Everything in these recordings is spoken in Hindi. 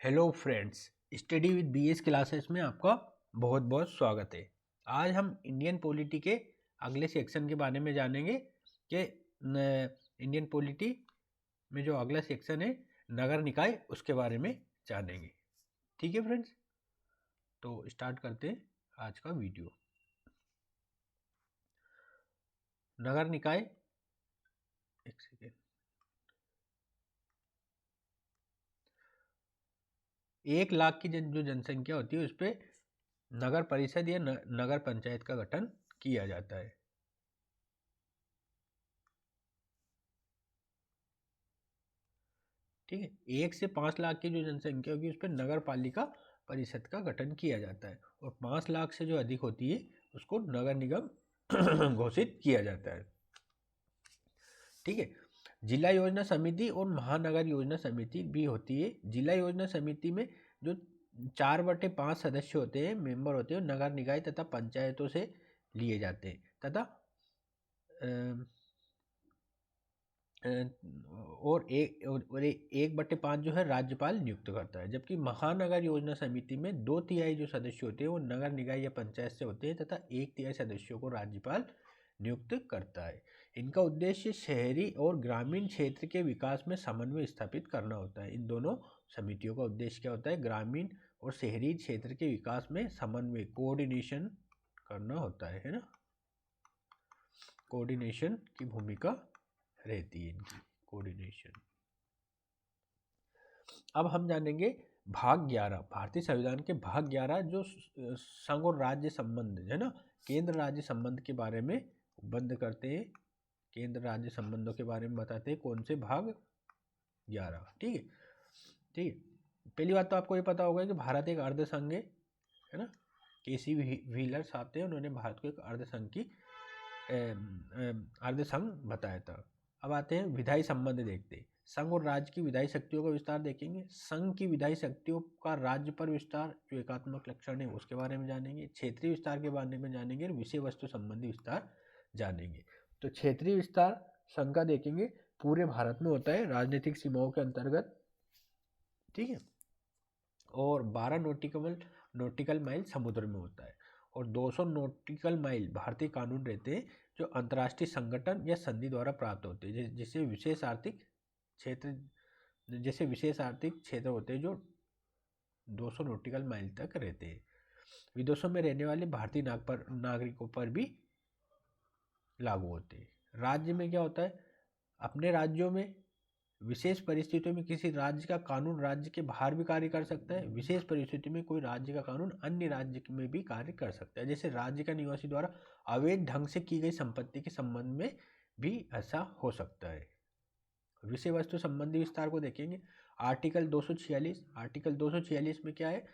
Hello friends, study with BS classes में आपका बहुत बहुत स्वागत है। आज हम इंडियन पॉलिटी के अगले सेक्शन के बारे में जानेंगे कि इंडियन पॉलिटी में जो अगला सेक्शन है नगर निकाय, उसके बारे में जानेंगे। ठीक है फ्रेंड्स, तो स्टार्ट करते हैं आज का वीडियो। नगर निकाय, एक सेकेंड, 1 लाख की जो जनसंख्या होती है उस पर नगर परिषद या नगर पंचायत का गठन किया जाता है। ठीक है, 1 से 5 लाख की जो जनसंख्या होगी उस पर नगर पालिका परिषद का गठन किया जाता है, और 5 लाख से जो अधिक होती है उसको नगर निगम घोषित किया जाता है। ठीक है, जिला योजना समिति और महानगर योजना समिति भी होती है। जिला योजना समिति में जो 4/5 सदस्य होते हैं, मेंबर होते हैं, नगर निकाय तथा पंचायतों से लिए जाते हैं, तथा और 1/5 जो है राज्यपाल नियुक्त करता है। जबकि महानगर योजना समिति में 2/3 जो सदस्य होते हैं वो नगर निकाय या पंचायत से होते हैं, तथा 1/3 सदस्यों को राज्यपाल नियुक्त करता है। इनका उद्देश्य शहरी और ग्रामीण क्षेत्र के विकास में समन्वय स्थापित करना होता है। इन दोनों समितियों का उद्देश्य क्या होता है? ग्रामीण और शहरी क्षेत्र के विकास में समन्वय, कोऑर्डिनेशन करना होता है ना। कोऑर्डिनेशन की भूमिका रहती है इनकी, कोऑर्डिनेशन। अब हम जानेंगे भाग 11, भारतीय संविधान के भाग 11 जो संघ और राज्य संबंध है ना, केंद्र राज्य संबंध के बारे में बंद करते हैं। केंद्र राज्य संबंधों के बारे में बताते हैं। कौन से? भाग 11। ठीक है, ठीक है। पहली बात तो आपको ये पता होगा कि भारत एक अर्ध संघ है ना। केसी व्हीलर साहब थे, उन्होंने भारत को एक अर्ध संघ की अर्ध संघ बताया था। अब आते हैं विधायी संबंध देखते हैं। संघ और राज्य की विधायी शक्तियों का विस्तार देखेंगे। संघ की विधायी शक्तियों का राज्य पर विस्तार, जो एकात्मक लक्षण है उसके बारे में जानेंगे। क्षेत्रीय विस्तार के बारे में जानेंगे और विषय वस्तु संबंधी विस्तार जानेंगे। तो क्षेत्रीय विस्तार संघ का देखेंगे, पूरे भारत में होता है, राजनीतिक सीमाओं के अंतर्गत। ठीक है, और 12 नॉटिकल माइल समुद्र में होता है, और 200 नॉटिकल माइल भारतीय कानून रहते हैं जो अंतर्राष्ट्रीय संगठन या संधि द्वारा प्राप्त होते हैं, जिसे विशेष आर्थिक क्षेत्र होते हैं जो 200 नॉटिकल माइल तक रहते हैं। विदेशों में रहने वाले भारतीय नागरिकों पर भी लागू होते हैं। राज्य में क्या होता है? अपने राज्यों में विशेष परिस्थितियों में किसी राज्य का कानून राज्य के बाहर भी कार्य कर सकता है। विशेष परिस्थिति में कोई राज्य का कानून अन्य राज्य में भी कार्य कर सकता है। जैसे राज्य का निवासी द्वारा अवैध ढंग से की गई संपत्ति के संबंध में भी ऐसा हो सकता है। विषय वस्तु संबंधी विस्तार को देखेंगे। आर्टिकल 246 में क्या है?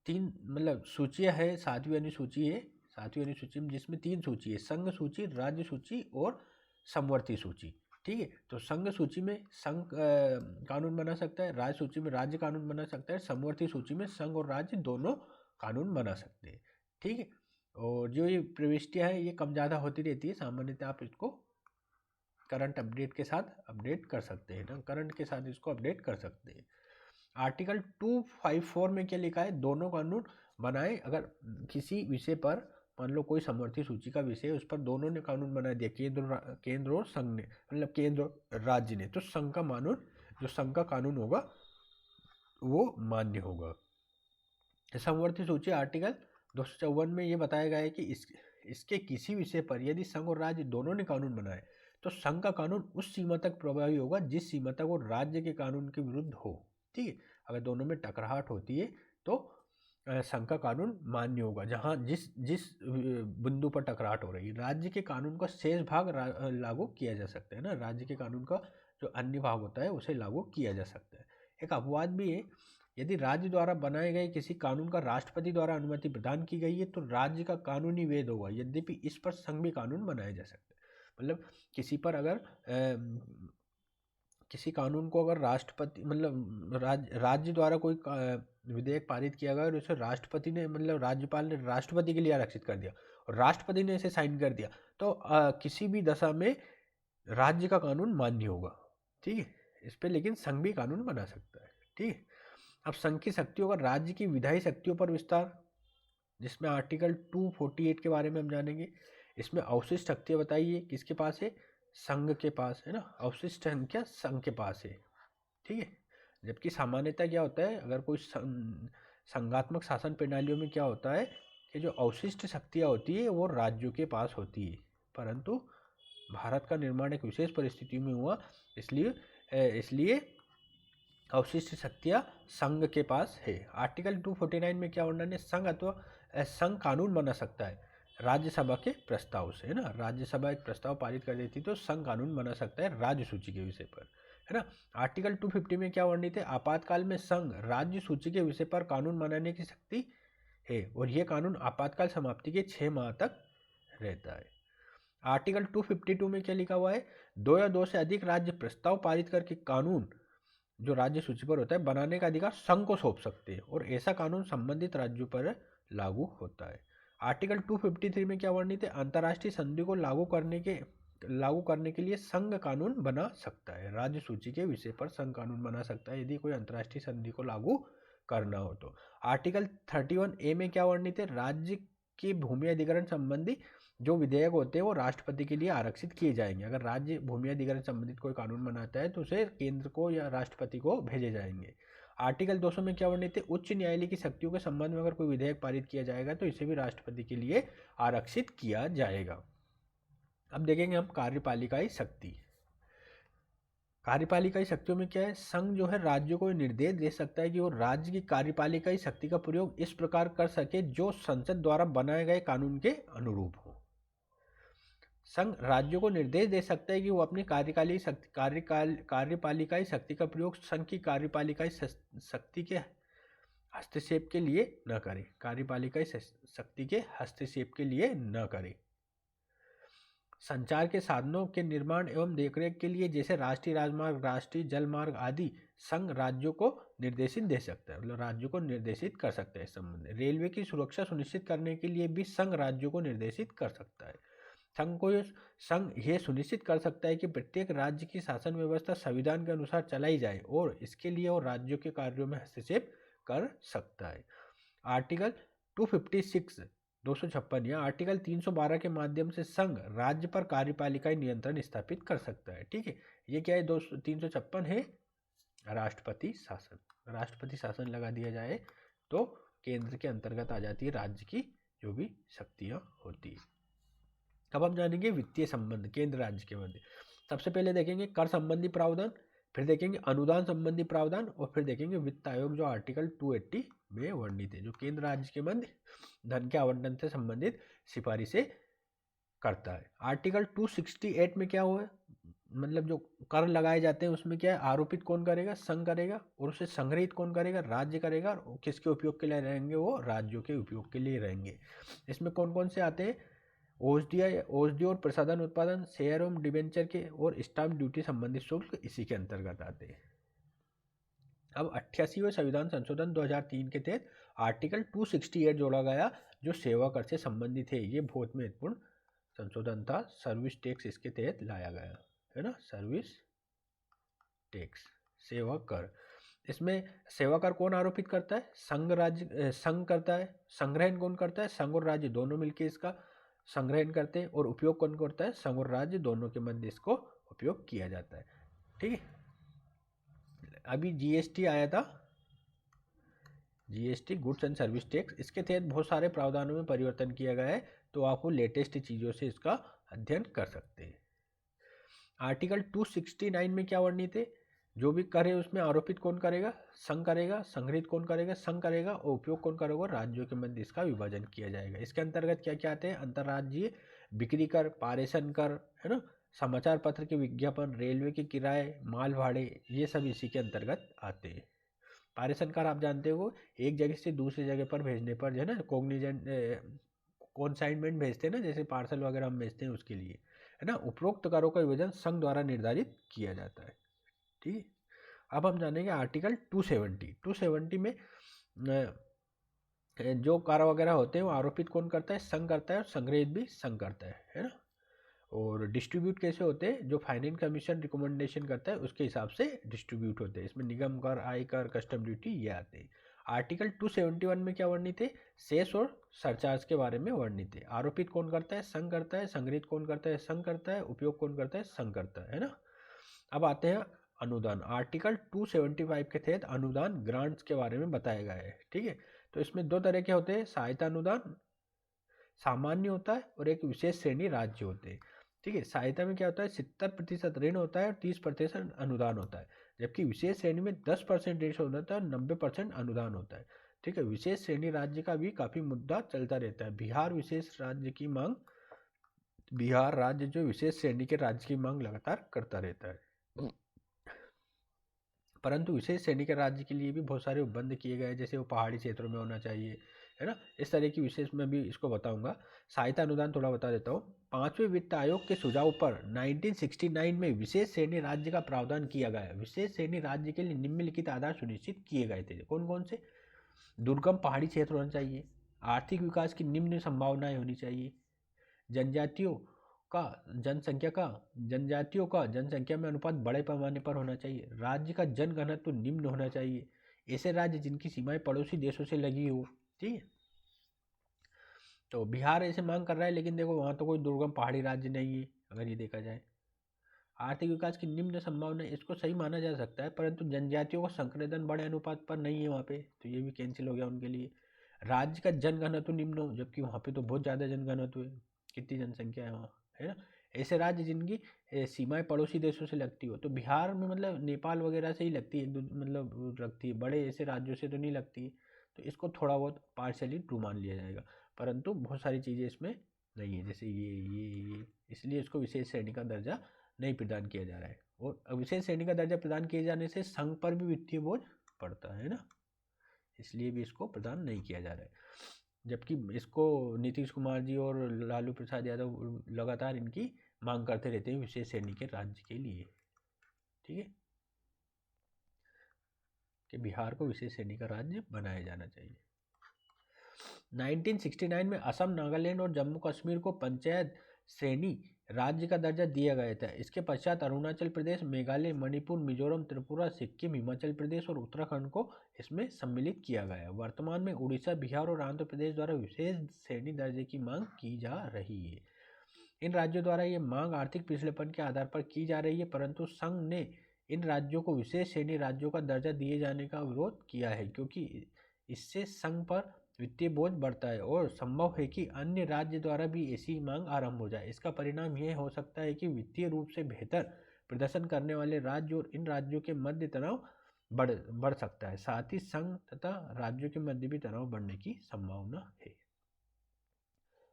3 सूचियां है, 7वीं अनुसूची है। 7वीं अनुसूची में जिसमें 3 सूची है, संघ सूची, राज्य सूची और समवर्ती सूची। ठीक है, तो संघ सूची में संघ कानून बना सकता है, राज्य सूची में राज्य कानून बना सकता है, समवर्ती सूची में संघ और राज्य दोनों कानून बना सकते हैं। ठीक है, और जो ये प्रविष्टियाँ हैं ये कम ज़्यादा होती रहती है। सामान्यतः आप इसको करंट अपडेट के साथ अपडेट कर सकते हैं ना, करंट के साथ इसको अपडेट कर सकते हैं। आर्टिकल 254 में क्या लिखा है? दोनों कानून बनाए अगर किसी विषय पर, मान लो कोई समवर्ती सूची का विषय है, उस पर दोनों ने कानून बना दिया, केंद्र और संघ ने, मतलब केंद्र और राज्य ने, तो संघ का कानून, जो संघ का कानून होगा वो मान्य होगा। समवर्ती सूची आर्टिकल 254 में ये बताया गया है कि इसके किसी विषय पर यदि संघ और राज्य दोनों ने कानून बनाए तो संघ का कानून उस सीमा तक प्रभावी होगा जिस सीमा तक वो राज्य के कानून के विरुद्ध हो। ठीक है, अगर दोनों में टकराहट होती है तो संघ का कानून मान्य होगा। जहां जिस बिंदु पर टकराहट हो रही है, राज्य के कानून का शेष भाग लागू किया जा सकता है ना। राज्य के कानून का जो अन्य भाग होता है उसे लागू किया जा सकता है। एक अपवाद भी है, यदि राज्य द्वारा बनाए गए किसी कानून का राष्ट्रपति द्वारा अनुमति प्रदान की गई है तो राज्य का कानूनी वैध होगा, यद्यपि इस पर संघ भी कानून बनाया जा सकता है। मतलब किसी पर अगर किसी कानून को अगर राष्ट्रपति, राज्य द्वारा कोई विधेयक पारित किया गया और उसे राष्ट्रपति ने, राज्यपाल ने राष्ट्रपति के लिए आरक्षित कर दिया और राष्ट्रपति ने इसे साइन कर दिया, तो किसी भी दशा में राज्य का कानून मान्य होगा। ठीक है, इस पे लेकिन संघ भी कानून बना सकता है। ठीक है, अब संघ की शक्तियों का राज्य की विधायी शक्तियों पर विस्तार, जिसमें आर्टिकल 248 के बारे में हम जानेंगे। इसमें अवशिष्ट शक्तियाँ बताइए किसके पास है, संघ के पास है ना, अवशिष्ट संख्या संघ के पास है। ठीक है, जबकि सामान्यतः क्या होता है, अगर कोई संघात्मक शासन प्रणालियों में क्या होता है कि जो अवशिष्ट शक्तियाँ होती है वो राज्यों के पास होती है, परंतु भारत का निर्माण एक विशेष परिस्थिति में हुआ, इसलिए अवशिष्ट शक्तियाँ संघ के पास है। आर्टिकल 249 में क्या वर्णन है, संघ अथवा संघ कानून बना सकता है राज्यसभा के प्रस्ताव से, है ना, राज्यसभा एक प्रस्ताव पारित कर देती तो संघ कानून बना सकता है राज्य सूची के विषय पर, है ना। आर्टिकल 250 में क्या वर्णित है, आपातकाल में संघ राज्य सूची के विषय पर कानून बनाने की शक्ति है और यह कानून आपातकाल समाप्ति के 6 माह तक रहता है। आर्टिकल 252 में क्या लिखा हुआ है, 2 या 2 से अधिक राज्य प्रस्ताव पारित करके कानून जो राज्य सूची पर होता है बनाने का अधिकार संघ को सौंप सकते हैं और ऐसा कानून संबंधित राज्यों पर लागू होता है। आर्टिकल 253 में क्या वर्णित है, अंतर्राष्ट्रीय संधि को लागू करने के लिए संघ कानून बना सकता है, राज्य सूची के विषय पर संघ कानून बना सकता है यदि कोई अंतर्राष्ट्रीय संधि को लागू करना हो तो। आर्टिकल 31A में क्या वर्णित है, राज्य के भूमि अधिग्रहण संबंधी जो विधेयक होते हैं वो राष्ट्रपति के लिए आरक्षित किए जाएंगे। अगर राज्य भूमि अधिग्रहण संबंधित कोई कानून बनाता है तो उसे केंद्र को या राष्ट्रपति को भेजे जाएंगे। आर्टिकल 200 में क्या वर्णित है, उच्च न्यायालय की शक्तियों के संबंध में अगर कोई विधेयक पारित किया जाएगा तो इसे भी राष्ट्रपति के लिए आरक्षित किया जाएगा। अब देखेंगे हम कार्यपालिकाई शक्ति। कार्यपालिकाई शक्तियों में क्या है, संघ जो है राज्यों को निर्देश दे सकता है कि वो राज्य की कार्यपालिकाई शक्ति का प्रयोग इस प्रकार कर सके जो संसद द्वारा बनाए गए कानून के अनुरूप हो। संघ राज्यों को निर्देश दे सकता है कि वो अपनी कार्यपालिकाई शक्ति का प्रयोग संघ की कार्यपालिकाई शक्ति के हस्तक्षेप के लिए न करे, कार्यपालिकाई शक्ति के हस्तक्षेप के लिए न करे। संचार के साधनों के निर्माण एवं देखरेख के लिए जैसे राष्ट्रीय राजमार्ग, राष्ट्रीय जल मार्ग आदि संघ राज्यों को निर्देशित दे सकता है, मतलब राज्यों को निर्देशित कर सकता है इस संबंध में। रेलवे की सुरक्षा सुनिश्चित करने के लिए भी संघ राज्यों को निर्देशित कर सकता है। संघ यह सुनिश्चित कर सकता है कि प्रत्येक राज्य की शासन व्यवस्था संविधान के अनुसार चलाई जाए और इसके लिए वो राज्यों के कार्यों में हस्तक्षेप कर सकता है। आर्टिकल 256 या आर्टिकल 312 के माध्यम से संघ राज्य पर कार्यपालिकाई नियंत्रण स्थापित कर सकता है। ठीक है, ये क्या है, 356 है राष्ट्रपति शासन। राष्ट्रपति शासन लगा दिया जाए तो केंद्र के अंतर्गत आ जाती है राज्य की जो भी शक्तियां होती है। अब हम जानेंगे वित्तीय संबंध केंद्र राज्य के मध्य। सबसे पहले देखेंगे कर संबंधी प्रावधान, फिर देखेंगे अनुदान संबंधी प्रावधान और फिर देखेंगे वित्त आयोग जो आर्टिकल 280 में वर्णित है, जो केंद्र राज्य के मध्य धन के आवंटन से संबंधित सिफारिशें करता है। आर्टिकल 268 में क्या हुआ है, मतलब जो कर लगाए जाते हैं उसमें क्या है, आरोपित कौन करेगा, संघ करेगा, और उसे संग्रहित कौन करेगा, राज्य करेगा, और किसके उपयोग के लिए रहेंगे, वो राज्यों के उपयोग के लिए रहेंगे। इसमें कौन कौन से आते हैं, औषधि और प्रसाधन उत्पादन, शेयर एवं डिबेंचर के और स्टाम्प ड्यूटी संबंधित शुल्क इसी के अंतर्गत आते हैं। अब 88वें संविधान संशोधन 2003 के तहत आर्टिकल 268 जोड़ा गया जो सेवा कर से संबंधित है। ये बहुत महत्वपूर्ण संशोधन था, सर्विस टैक्स इसके तहत लाया गया है ना, सर्विस टैक्स सेवा कर। इसमें सेवा कर कौन आरोपित करता है, संघ करता है। संग्रहण कौन करता है, संघ और राज्य दोनों मिलकर इसका संग्रहण करते हैं, और उपयोग कौन करता है, संघ और राज्य दोनों के मध्य इसको उपयोग किया जाता है। ठीक है, अभी जीएसटी आया था, GST goods and service tax, इसके तहत बहुत सारे प्रावधानों में परिवर्तन किया गया है, तो आप वो लेटेस्ट चीज़ों से इसका अध्ययन कर सकते हैं। आर्टिकल 269 में क्या वर्णित है, जो भी कर है उसमें आरोपित कौन करेगा, संघ करेगा, संग्रहित कौन करेगा, संघ करेगा, और उपयोग कौन करेगा, राज्यों के मध्य इसका विभाजन किया जाएगा। इसके अंतर्गत क्या क्या आते हैं, अंतर्राज्यीय बिक्री कर, पारेषण कर, है ना, समाचार पत्र के विज्ञापन, रेलवे के किराए, माल भाड़े, ये सब इसी के अंतर्गत आते हैं। पारेषण कर आप जानते हो, एक जगह से दूसरी जगह पर भेजने पर जो है ना, कॉग्निजेंट कॉन्साइनमेंट भेजते हैं ना, जैसे पार्सल वगैरह हम भेजते हैं उसके लिए, है ना, उपरोक्त करों का विभाजन संघ द्वारा निर्धारित किया जाता है। ठीक है, अब हम जानेंगे आर्टिकल 270 में जो कर वगैरह होते हैं वो आरोपित कौन करता है, संघ करता है, और संग्रहित भी संघ करता है ना। और डिस्ट्रीब्यूट कैसे होते हैं, जो फाइनेंस कमीशन रिकमेंडेशन करता है उसके हिसाब से डिस्ट्रीब्यूट होते हैं। इसमें निगम कर, आयकर, कस्टम ड्यूटी ये आते हैं। आर्टिकल 271 में क्या वर्णित है, सेस और सरचार्ज के बारे में वर्णित है। आरोपित कौन करता है, संघ करता है। संग्रहित कौन करता है, संघ करता है। उपयोग कौन करता है, संघ करता है ना। अब आते हैं अनुदान। आर्टिकल 275 के तहत अनुदान ग्रांट्स के बारे में बताया गया है। ठीक है, तो इसमें दो तरह के होते हैं, सहायता अनुदान सामान्य होता है और एक विशेष श्रेणी राज्य होते हैं। ठीक है, सहायता में क्या होता है, 70% ऋण होता है और 30% अनुदान होता है, जबकि विशेष श्रेणी में 10% ऋण होता है और 90% अनुदान होता है। ठीक है, विशेष श्रेणी राज्य का भी काफी मुद्दा चलता रहता है। बिहार विशेष राज्य की मांग, बिहार राज्य जो विशेष श्रेणी के राज्य की मांग लगातार करता रहता है, परंतु विशेष श्रेणी के राज्य के लिए भी बहुत सारे उपबंध किए गए हैं, जैसे वो पहाड़ी क्षेत्रों में होना चाहिए, है ना। इस तरह की विशेष में भी इसको बताऊंगा। सहायता अनुदान थोड़ा बता देता हूँ। 5वें वित्त आयोग के सुझाव पर 1969 में विशेष श्रेणी राज्य का प्रावधान किया गया। विशेष श्रेणी राज्य के लिए निम्नलिखित आधार सुनिश्चित किए गए थे। कौन कौन से, दुर्गम पहाड़ी क्षेत्र होना चाहिए, आर्थिक विकास की निम्न संभावनाएं होनी चाहिए, जनजातियों का जनसंख्या में अनुपात बड़े पैमाने पर होना चाहिए, राज्य का जनघनत्व निम्न होना चाहिए, ऐसे राज्य जिनकी सीमाएं पड़ोसी देशों से लगी हो। ठीक है, तो बिहार ऐसे मांग कर रहा है, लेकिन देखो वहां तो कोई दुर्गम पहाड़ी राज्य नहीं है अगर ये देखा जाए। आर्थिक विकास की निम्न संभावना, इसको सही माना जा सकता है, परंतु जनजातियों का संकृदन बड़े अनुपात पर नहीं है वहाँ पे, तो ये भी कैंसिल हो गया उनके लिए। राज्य का जनघनत्व निम्न हो, जबकि वहाँ पे तो बहुत ज़्यादा जनघनत्व है, कितनी जनसंख्या है वहाँ, है ना। ऐसे राज्य जिनकी सीमाएं पड़ोसी देशों से लगती हो, तो बिहार में मतलब नेपाल वगैरह से ही लगती है, मतलब लगती है, बड़े ऐसे राज्यों से तो नहीं लगती है, तो इसको थोड़ा बहुत पार्शली ट्रू मान लिया जाएगा, परंतु बहुत सारी चीज़ें इसमें नहीं है, जैसे ये इसलिए इसको विशेष श्रेणी का दर्जा नहीं प्रदान किया जा रहा है। और विशेष श्रेणी का दर्जा प्रदान किए जाने से संघ पर भी वित्तीय बोझ पड़ता है ना, इसलिए भी इसको प्रदान नहीं किया जा रहा है। जबकि इसको नीतीश कुमार जी और लालू प्रसाद यादव लगातार इनकी मांग करते रहते हैं विशेष श्रेणी के राज्य के लिए। ठीक है, कि बिहार को विशेष श्रेणी का राज्य बनाया जाना चाहिए। 1969 में असम, नागालैंड और जम्मू कश्मीर को पंचायत श्रेणी राज्य का दर्जा दिया गया था। इसके पश्चात अरुणाचल प्रदेश, मेघालय, मणिपुर, मिजोरम, त्रिपुरा, सिक्किम, हिमाचल प्रदेश और उत्तराखंड को इसमें सम्मिलित किया गया। वर्तमान में उड़ीसा, बिहार और आंध्र प्रदेश द्वारा विशेष श्रेणी दर्जे की मांग की जा रही है। इन राज्यों द्वारा ये मांग आर्थिक पिछड़ेपन के आधार पर की जा रही है, परंतु संघ ने इन राज्यों को विशेष श्रेणी राज्यों का दर्जा दिए जाने का विरोध किया है, क्योंकि इससे संघ पर वित्तीय बोझ बढ़ता है और संभव है कि अन्य राज्य द्वारा भी ऐसी मांग आरंभ हो जाए। इसका परिणाम यह हो सकता है कि वित्तीय रूप से बेहतर प्रदर्शन करने वाले राज्य और इन राज्यों के मध्य तनाव बढ़ सकता है। साथ ही संघ तथा राज्यों के मध्य भी तनाव बढ़ने की संभावना है।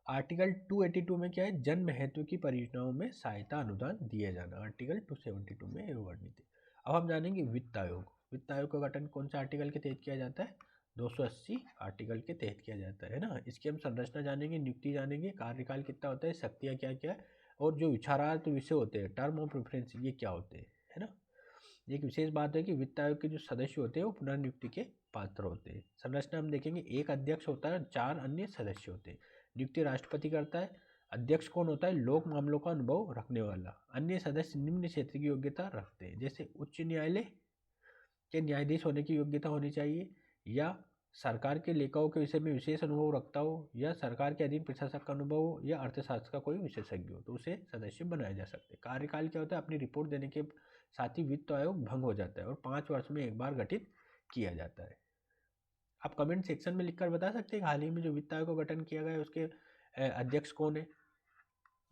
आर्टिकल 282 में क्या है, जन महत्व की परियोजनाओं में सहायता अनुदान दिया जाना। आर्टिकल 272 में वर्णित है। अब हम जानेंगे वित्त आयोग। वित्त आयोग का गठन कौन सा आर्टिकल के तहत किया जाता है, 280 आर्टिकल के तहत किया जाता है ना। इसकी हम संरचना जानेंगे, नियुक्ति जानेंगे, कार्यकाल कितना होता है, शक्तियाँ क्या क्या है, और जो विचारार्थ विषय होते हैं, टर्म ऑफ प्रेफरेंस, ये क्या होते हैं, है ना। एक विशेष बात है कि वित्त आयोग के जो सदस्य होते हैं वो पुनर्नियुक्ति के पात्र होते हैं। संरचना हम देखेंगे, एक अध्यक्ष होता है, 4 अन्य सदस्य होते हैं। नियुक्ति राष्ट्रपति करता है। अध्यक्ष कौन होता है, लोक मामलों का अनुभव रखने वाला। अन्य सदस्य निम्न क्षेत्र की योग्यता रखते हैं, जैसे उच्च न्यायालय के न्यायाधीश होने की योग्यता होनी चाहिए, या सरकार के लेखाओं के विषय में विशेष अनुभव रखता हो, या सरकार के अधीन प्रशासक का अनुभव हो, या अर्थशास्त्र का कोई विशेषज्ञ हो, तो उसे सदस्य बनाया जा सकता है। कार्यकाल क्या होता है, अपनी रिपोर्ट देने के साथ ही वित्त आयोग भंग हो जाता है और 5 वर्ष में एक बार गठित किया जाता है। आप कमेंट सेक्शन में लिखकर बता सकते हैं हाल ही में जो वित्त आयोग का गठन किया गया है उसके अध्यक्ष कौन है।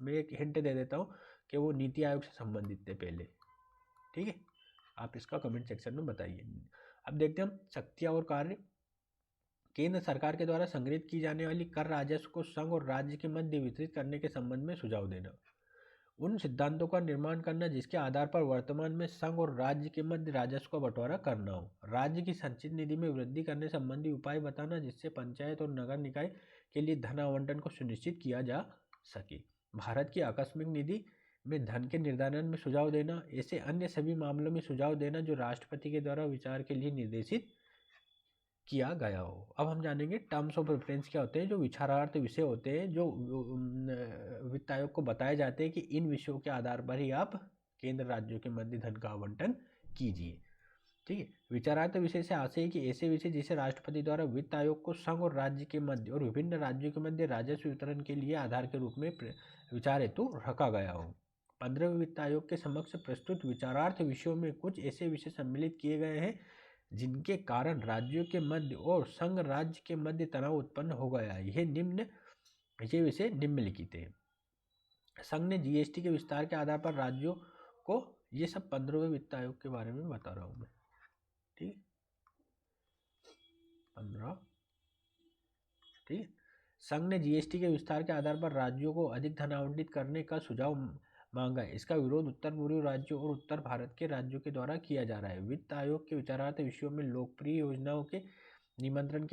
मैं एक हिंट दे देता हूँ कि वो नीति आयोग से संबंधित थे पहले। ठीक है, आप इसका कमेंट सेक्शन में बताइए। अब देखते हैं हम शक्तियाँ और कार्य। केंद्र सरकार के द्वारा संग्रहित की जाने वाली कर राजस्व को संघ और राज्य के मध्य वितरित करने के संबंध में सुझाव देना। उन सिद्धांतों का निर्माण करना जिसके आधार पर वर्तमान में संघ और राज्य के मध्य राजस्व का बंटवारा करना हो। राज्य की संचित निधि में वृद्धि करने संबंधी उपाय बताना जिससे पंचायत और नगर निकाय के लिए धन आवंटन को सुनिश्चित किया जा सके। भारत की आकस्मिक निधि में धन के निर्धारण में सुझाव देना। ऐसे अन्य सभी मामलों में सुझाव देना जो राष्ट्रपति के द्वारा विचार के लिए निर्देशित किया गया हो। अब हम जानेंगे टर्म्स ऑफ रेफरेंस क्या होते हैं, जो विचारार्थ विषय होते हैं जो वित्त आयोग को बताए जाते हैं कि इन विषयों के आधार पर ही आप केंद्र राज्यों के मध्य धन का आवंटन कीजिए। ठीक है, विचारार्थ विषय से आशय कि ऐसे विषय जिसे राष्ट्रपति द्वारा वित्त आयोग को संघ और राज्य के मध्य और विभिन्न राज्यों के मध्य राजस्व वितरण के लिए आधार के रूप में विचार हेतु रखा गया हो। 15वें वित्त आयोग के समक्ष प्रस्तुत विचारार्थ विषयों में कुछ ऐसे विषय सम्मिलित किए गए हैं जिनके कारण राज्यों के मध्य और संघ राज्य के मध्य तनाव उत्पन्न हो गया है। ये विषय निम्नलिखित है। संघ ने जीएसटी के विस्तार के आधार पर राज्यों को, ये सब 15वें वित्त आयोग के बारे में बता रहा हूं मैं। ठीक, 15। ठीक, संघ ने जीएसटी के विस्तार के आधार पर राज्यों को अधिक धन आवंटित करने का सुझाव मांगा है। इसका विरोध उत्तर पूर्वी राज्यों और उत्तर भारत के राज्यों के द्वारा किया जा रहा है। वित्त आयोग के विचारार्थ विषयों में लोकप्रिय योजनाओं के नियंत्रण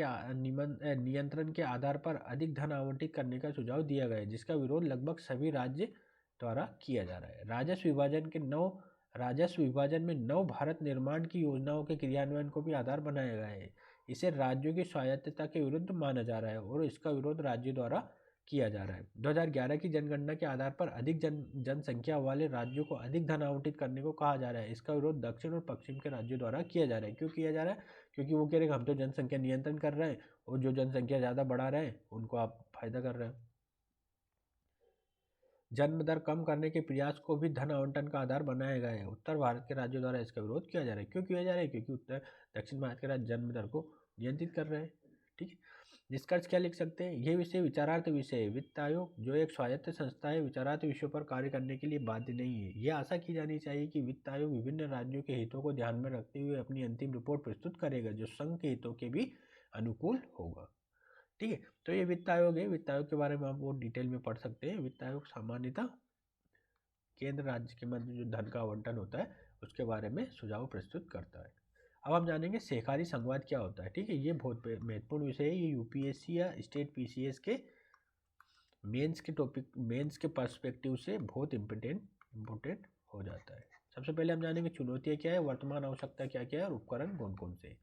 के आधार पर अधिक धन आवंटित करने का सुझाव दिया गया है, जिसका विरोध लगभग सभी राज्य द्वारा किया जा रहा है। राजस्व विभाजन में नव भारत निर्माण की योजनाओं के क्रियान्वयन को भी आधार बनाया गया है। इसे राज्यों की स्वायत्तता के विरुद्ध माना जा रहा है और इसका विरोध राज्यों द्वारा किया जा रहा है। 2011 की जनगणना के आधार पर अधिक जनसंख्या वाले राज्यों को अधिक धन आवंटित करने को कहा जा रहा है। इसका विरोध दक्षिण और पश्चिम के राज्यों द्वारा किया जा रहा है। क्यों किया जा रहा है? क्योंकि वो कह रहे हैं हम तो जनसंख्या नियंत्रण कर रहे हैं और जो जनसंख्या ज़्यादा बढ़ा रहे हैं उनको आप फायदा कर रहे हैं। जन्म दर कम करने के प्रयास को भी धन आवंटन का आधार बनाया गया है। उत्तर भारत के राज्यों द्वारा इसका विरोध किया जा रहा है। क्यों किया जा रहा है? क्योंकि दक्षिण भारत के राज्य जन्म दर को नियंत्रित कर रहे हैं। ठीक है, निष्कर्ष क्या लिख सकते हैं? यह विषय विचारार्थ विषय है। वित्त आयोग जो एक स्वायत्त संस्था है, विचारार्थ विषयों पर कार्य करने के लिए बाध्य नहीं है। यह आशा की जानी चाहिए कि वित्त आयोग विभिन्न राज्यों के हितों को ध्यान में रखते हुए अपनी अंतिम रिपोर्ट प्रस्तुत करेगा जो संघ के हितों के भी अनुकूल होगा। ठीक है, तो ये वित्त आयोग है। वित्त आयोग के बारे में आप वो डिटेल में पढ़ सकते हैं। वित्त आयोग सामान्यतः केंद्र राज्य के मध्य जो धन का आवंटन होता है उसके बारे में सुझाव प्रस्तुत करता है। अब हम जानेंगे सहकारी संघवाद क्या होता है। ठीक है, ये बहुत महत्वपूर्ण विषय है। ये यूपीएससी या स्टेट पीसीएस के मेंस के पर्सपेक्टिव से बहुत इम्पोर्टेंट हो जाता है। सबसे पहले हम जानेंगे चुनौतियाँ क्या है, वर्तमान आवश्यकता क्या क्या है और उपकरण कौन कौन से।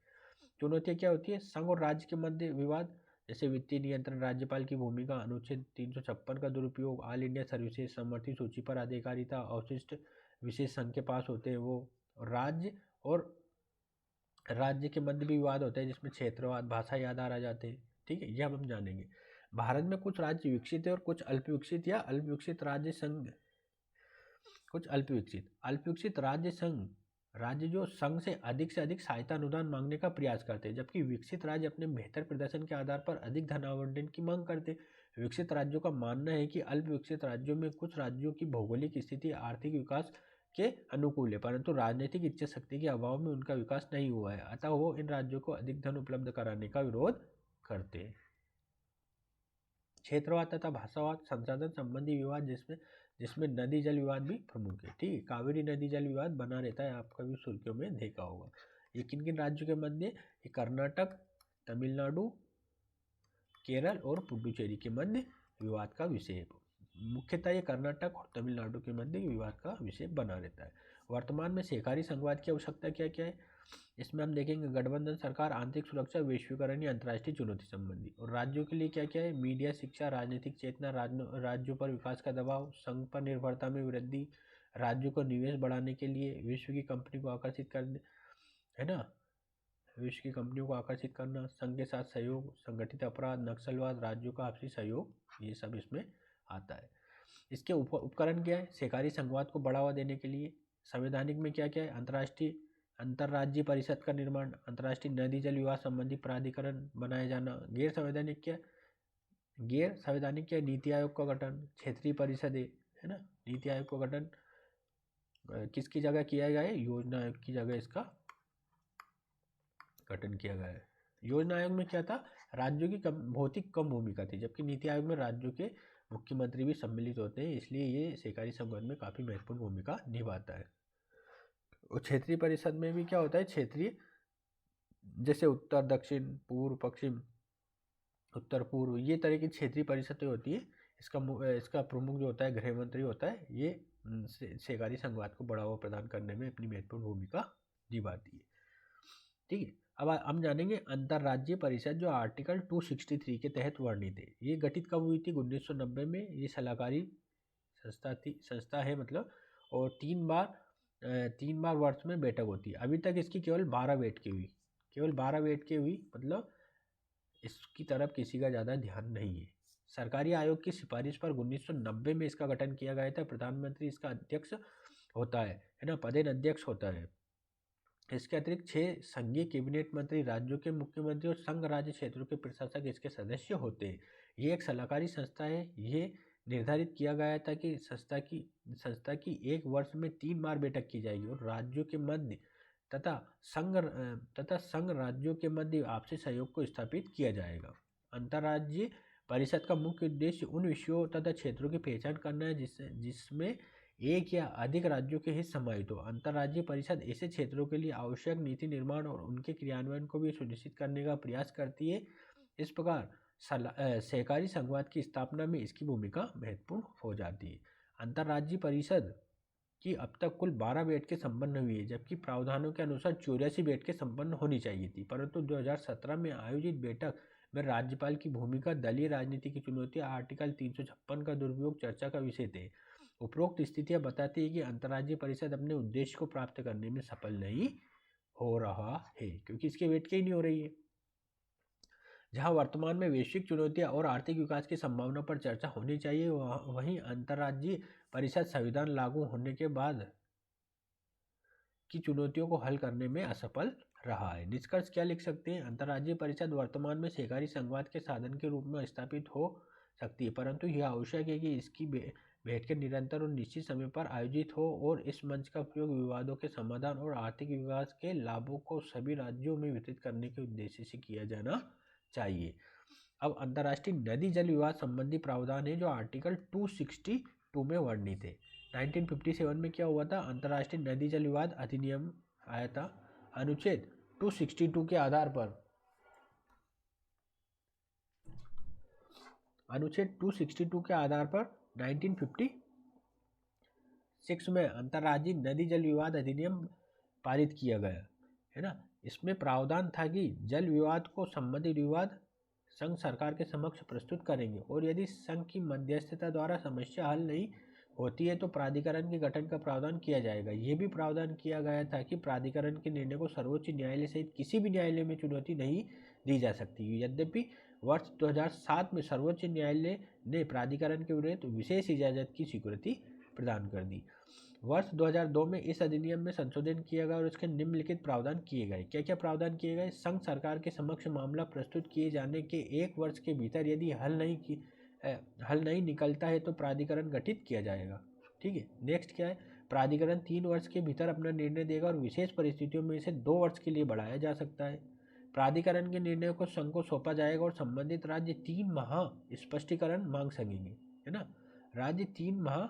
चुनौतियाँ क्या होती है? संघ और राज्य के मध्य विवाद, जैसे वित्तीय नियंत्रण, राज्यपाल की भूमिका, अनुच्छेद 356 का दुरुपयोग, ऑल इंडिया सर्विसेज, समवर्ती सूची पर अधिकारिता, अवशिष्ट विशेष संघ के पास होते हैं वो। राज्य के मध्य भी विवाद होते हैं जिसमें क्षेत्रवाद, भाषाई आधार आ जाते हैं। ठीक है, यह हम जानेंगे। भारत में कुछ राज्य विकसित है और कुछ अल्पविकसित या अल्पविकसित राज्य संघ, कुछ अल्पविकसित राज्य संघ, राज्य जो संघ से अधिक सहायता अनुदान मांगने का प्रयास करते हैं, जबकि विकसित राज्य अपने बेहतर प्रदर्शन के आधार पर अधिक धन आवंटन की मांग करते हैं। विकसित राज्यों का मानना है कि अल्पविकसित राज्यों में कुछ राज्यों की भौगोलिक स्थिति आर्थिक विकास के अनुकूल है, परंतु राजनीतिक इच्छा शक्ति के अभाव में उनका विकास नहीं हुआ है, अतः वो इन राज्यों को अधिक धन उपलब्ध कराने का विरोध करते हैं। क्षेत्रवाद तथा भाषावाद, संसाधन संबंधी विवाद जिसमें नदी जल विवाद भी प्रमुख है। ठीक है, कावेरी नदी जल विवाद बना रहता है, आप कभी सुर्खियों में देखा होगा। ये किन किन राज्यों के मध्य? ये कर्नाटक, तमिलनाडु, केरल और पुडुचेरी के मध्य विवाद का विषय है। मुख्यतः ये कर्नाटक और तमिलनाडु के मध्य विवाद का विषय बना रहता है। वर्तमान में सहकारी संघवाद की आवश्यकता क्या क्या है? इसमें हम देखेंगे गठबंधन सरकार, आंतरिक सुरक्षा, वैश्वीकरण या अंतर्राष्ट्रीय चुनौती संबंधी। और राज्यों के लिए क्या क्या है? मीडिया, शिक्षा, राजनीतिक चेतना, राज्यों पर विकास का दबाव, संघ पर निर्भरता में वृद्धि, राज्यों को निवेश बढ़ाने के लिए, विश्व की कंपनी को आकर्षित करने, है ना, विश्व की कंपनियों को आकर्षित करना, संघ के साथ सहयोग, संगठित अपराध, नक्सलवाद, राज्यों का आपसी सहयोग, ये सब इसमें आता है। इसके उपकरण क्या है? सहकारी संघवाद को बढ़ावा देने के लिए संवैधानिक में क्या क्या है? अंतर्राज्यीय परिषद का निर्माण, अंतर्राष्ट्रीय नदी जल विवाद संबंधी प्राधिकरण बनाया जाना। गैर संवैधानिक क्या? नीति आयोग का गठन, क्षेत्रीय परिषद है ना। नीति आयोग का गठन किसकी जगह किया गया है? योजना आयोग की जगह इसका गठन किया गया है। योजना आयोग में क्या था? राज्यों की बहुत ही कम भूमिका थी, जबकि नीति आयोग में राज्यों के मुख्यमंत्री भी सम्मिलित होते हैं, इसलिए ये सहकारी संघवाद में काफ़ी महत्वपूर्ण भूमिका निभाता है। और क्षेत्रीय परिषद में भी क्या होता है? क्षेत्रीय, जैसे उत्तर, दक्षिण, पूर्व, पश्चिम, उत्तर पूर्व, ये तरह की क्षेत्रीय परिषदें होती है। इसका प्रमुख जो होता है गृह मंत्री होता है। ये सहकारी संघवाद को बढ़ावा प्रदान करने में अपनी महत्वपूर्ण भूमिका निभाती है। ठीक है, अब हम जानेंगे अंतर्राज्यीय परिषद जो आर्टिकल 263 के तहत वर्णित है। ये गठित कब हुई थी? 1990 में। ये सलाहकारी संस्था है मतलब, और 3 बार वर्ष में बैठक होती है। अभी तक इसकी केवल 12 बैठकें हुई, केवल 12 बैठकें हुई, मतलब इसकी तरफ किसी का ज़्यादा ध्यान नहीं है। सरकारी आयोग की सिफारिश पर 1990 में इसका गठन किया गया था। प्रधानमंत्री इसका अध्यक्ष होता है ना, पदेन अध्यक्ष होता है। इसके अतिरिक्त 6 संघीय कैबिनेट मंत्री, राज्यों के मुख्यमंत्री और संघ राज्य क्षेत्रों के प्रशासक इसके सदस्य होते हैं। ये एक सलाहकारी संस्था है। ये निर्धारित किया गया था कि संस्था की एक वर्ष में 3 बार बैठक की जाएगी और राज्यों के मध्य तथा संघ राज्यों के मध्य आपसी सहयोग को स्थापित किया जाएगा। अंतर्राज्यीय परिषद का मुख्य उद्देश्य उन विषयों तथा क्षेत्रों की पहचान करना है जिसमें एक या अधिक राज्यों के हित समाहित हो। अंतर्राज्यीय परिषद ऐसे क्षेत्रों के लिए आवश्यक नीति निर्माण और उनके क्रियान्वयन को भी सुनिश्चित करने का प्रयास करती है। इस प्रकार सहकारी संघवाद की स्थापना में इसकी भूमिका महत्वपूर्ण हो जाती है। अंतर्राज्यीय परिषद की अब तक कुल 12 बैठकें संपन्न हुई है, जबकि प्रावधानों के अनुसार 84 बैठकें संपन्न होनी चाहिए थी, परंतु 2017 में आयोजित बैठक में राज्यपाल की भूमिका, दलीय राजनीति की चुनौतियां, आर्टिकल 356 का दुरुपयोग चर्चा का विषय थे। उपरोक्त स्थितियां बताती है कि अंतर्राज्यीय परिषद अपने उद्देश्य को प्राप्त करने में सफल नहीं हो रहा है, क्योंकि इसकी बैठकें ही नहीं हो रही है। जहां वर्तमान में वैश्विक चुनौतियां और आर्थिक विकास की संभावना पर चर्चा होनी चाहिए, वहीं अंतर्राज्यीय परिषद संविधान लागू होने के बाद की चुनौतियों को हल करने में असफल रहा है। निष्कर्ष क्या लिख सकते हैं? अंतर्राज्यीय परिषद वर्तमान में सहकारी संघवाद के साधन के रूप में स्थापित हो सकती है, परंतु यह आवश्यक है कि इसकी बैठकें निरंतर और निश्चित समय पर आयोजित हो और इस मंच का उपयोग विवादों के समाधान और आर्थिक विकास के लाभों को सभी राज्यों में वितरित करने के उद्देश्य से किया जाना चाहिए। अब अंतर्राष्ट्रीय नदी जल विवाद संबंधी प्रावधान है जो आर्टिकल 262 में वर्णित है। 1957 में क्या हुआ था? अंतर्राष्ट्रीय नदी जल विवाद अधिनियम आया था। अनुच्छेद 262 के आधार पर अनुच्छेद 262 के आधार पर 1956 में अंतर्राज्यीय नदी जल विवाद अधिनियम पारित किया गया है ना। इसमें प्रावधान था कि जल विवाद को संबंधित विवाद संघ सरकार के समक्ष प्रस्तुत करेंगे और यदि संघ की मध्यस्थता द्वारा समस्या हल नहीं होती है तो प्राधिकरण के गठन का प्रावधान किया जाएगा। यह भी प्रावधान किया गया था कि प्राधिकरण के निर्णय को सर्वोच्च न्यायालय सहित किसी भी न्यायालय में चुनौती नहीं दी जा सकती। यद्यपि वर्ष 2007 में सर्वोच्च न्यायालय ने प्राधिकरण के विरुद्ध विशेष इजाजत की स्वीकृति प्रदान कर दी। वर्ष 2002 में इस अधिनियम में संशोधन किया गया और इसके निम्नलिखित प्रावधान किए गए। क्या क्या प्रावधान किए गए? संघ सरकार के समक्ष मामला प्रस्तुत किए जाने के 1 वर्ष के भीतर यदि हल नहीं निकलता है तो प्राधिकरण गठित किया जाएगा। ठीक है, नेक्स्ट क्या है? प्राधिकरण 3 वर्ष के भीतर अपना निर्णय देगा और विशेष परिस्थितियों में इसे 2 वर्ष के लिए बढ़ाया जा सकता है। प्राधिकरण के निर्णय को संघ को सौंपा जाएगा और संबंधित राज्य 3 माह स्पष्टीकरण मांग सकेंगे, है ना। राज्य 3 माह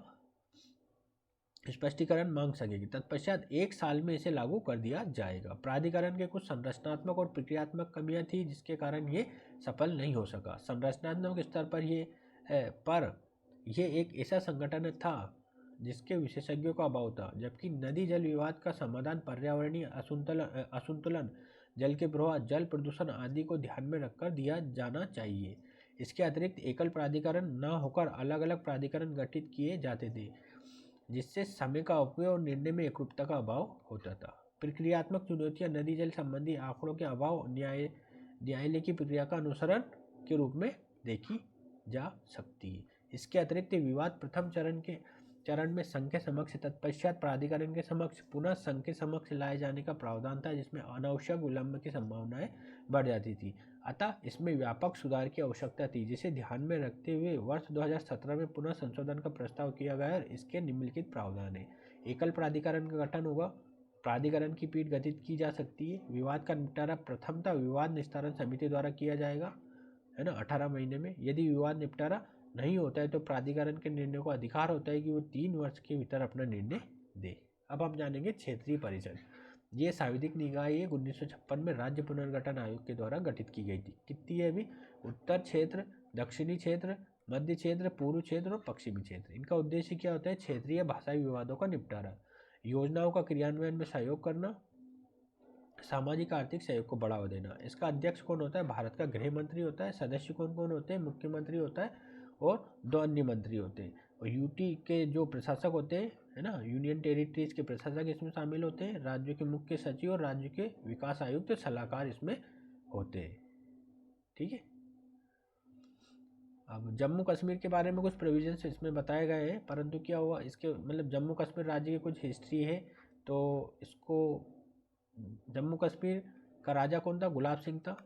स्पष्टीकरण मांग सकेगी, तत्पश्चात 1 साल में इसे लागू कर दिया जाएगा। प्राधिकरण के कुछ संरचनात्मक और प्रक्रियात्मक कमियां थी जिसके कारण ये सफल नहीं हो सका। संरचनात्मक स्तर पर यह एक ऐसा संगठन था जिसके विशेषज्ञों का अभाव था, जबकि नदी जल विवाद का समाधान पर्यावरणीय असंतुलन, जल के प्रवाह, जल प्रदूषण आदि को ध्यान में रखकर दिया जाना चाहिए। इसके अतिरिक्त एकल प्राधिकरण न होकर अलग अलग प्राधिकरण गठित किए जाते थे, जिससे समय का उपयोग और निर्णय में एकरूपता का अभाव होता था। प्रक्रियात्मक चुनौतियां नदी जल संबंधी आंकड़ों के अभाव न्यायालय की प्रक्रिया का अनुसरण के रूप में देखी जा सकती है। इसके अतिरिक्त विवाद प्रथम चरण में संघ के समक्ष, तत्पश्चात प्राधिकरण के समक्ष, पुनः संघ के समक्ष लाए जाने का प्रावधान था, जिसमें अनावश्यक विलंब की संभावनाएं बढ़ जाती थी। अतः इसमें व्यापक सुधार की आवश्यकता थी, जिसे ध्यान में रखते हुए वर्ष 2017 में पुनः संशोधन का प्रस्ताव किया गया और इसके निम्नलिखित प्रावधान है। एकल प्राधिकरण का गठन होगा, प्राधिकरण की पीठ गठित की जा सकती है। विवाद का निपटारा प्रथमतः विवाद निस्तारण समिति द्वारा किया जाएगा, है ना, 18 महीने में। यदि विवाद निपटारा नहीं होता है तो प्राधिकरण के निर्णय को अधिकार होता है कि वो 3 वर्ष के भीतर अपना निर्णय दे। अब हम जानेंगे क्षेत्रीय परिषद। ये सांविधिक निकाय 1956 में राज्य पुनर्गठन आयोग के द्वारा गठित की गई थी। कितनी है अभी? उत्तर क्षेत्र, दक्षिणी क्षेत्र, मध्य क्षेत्र, पूर्व क्षेत्र और पश्चिमी क्षेत्र। इनका उद्देश्य क्या होता है? क्षेत्रीय भाषाई विवादों का निपटारा, योजनाओं का क्रियान्वयन में सहयोग करना, सामाजिक आर्थिक सहयोग को बढ़ावा देना। इसका अध्यक्ष कौन होता है? भारत का गृह मंत्री होता है। सदस्य कौन कौन होते हैं? मुख्यमंत्री होता है और 2 अन्य मंत्री होते हैं। और यूटी के जो प्रशासक होते हैं, है ना, यूनियन टेरिटरीज के प्रशासक इसमें शामिल होते हैं। राज्यों के मुख्य सचिव और राज्य के विकास आयुक्त सलाहकार इसमें होते हैं। ठीक है। अब जम्मू कश्मीर के बारे में कुछ प्रोविजंस इसमें बताए गए हैं, परंतु क्या हुआ, इसके मतलब जम्मू कश्मीर राज्य की कुछ हिस्ट्री है। तो इसको जम्मू कश्मीर का राजा कौन था? गुलाब सिंह था।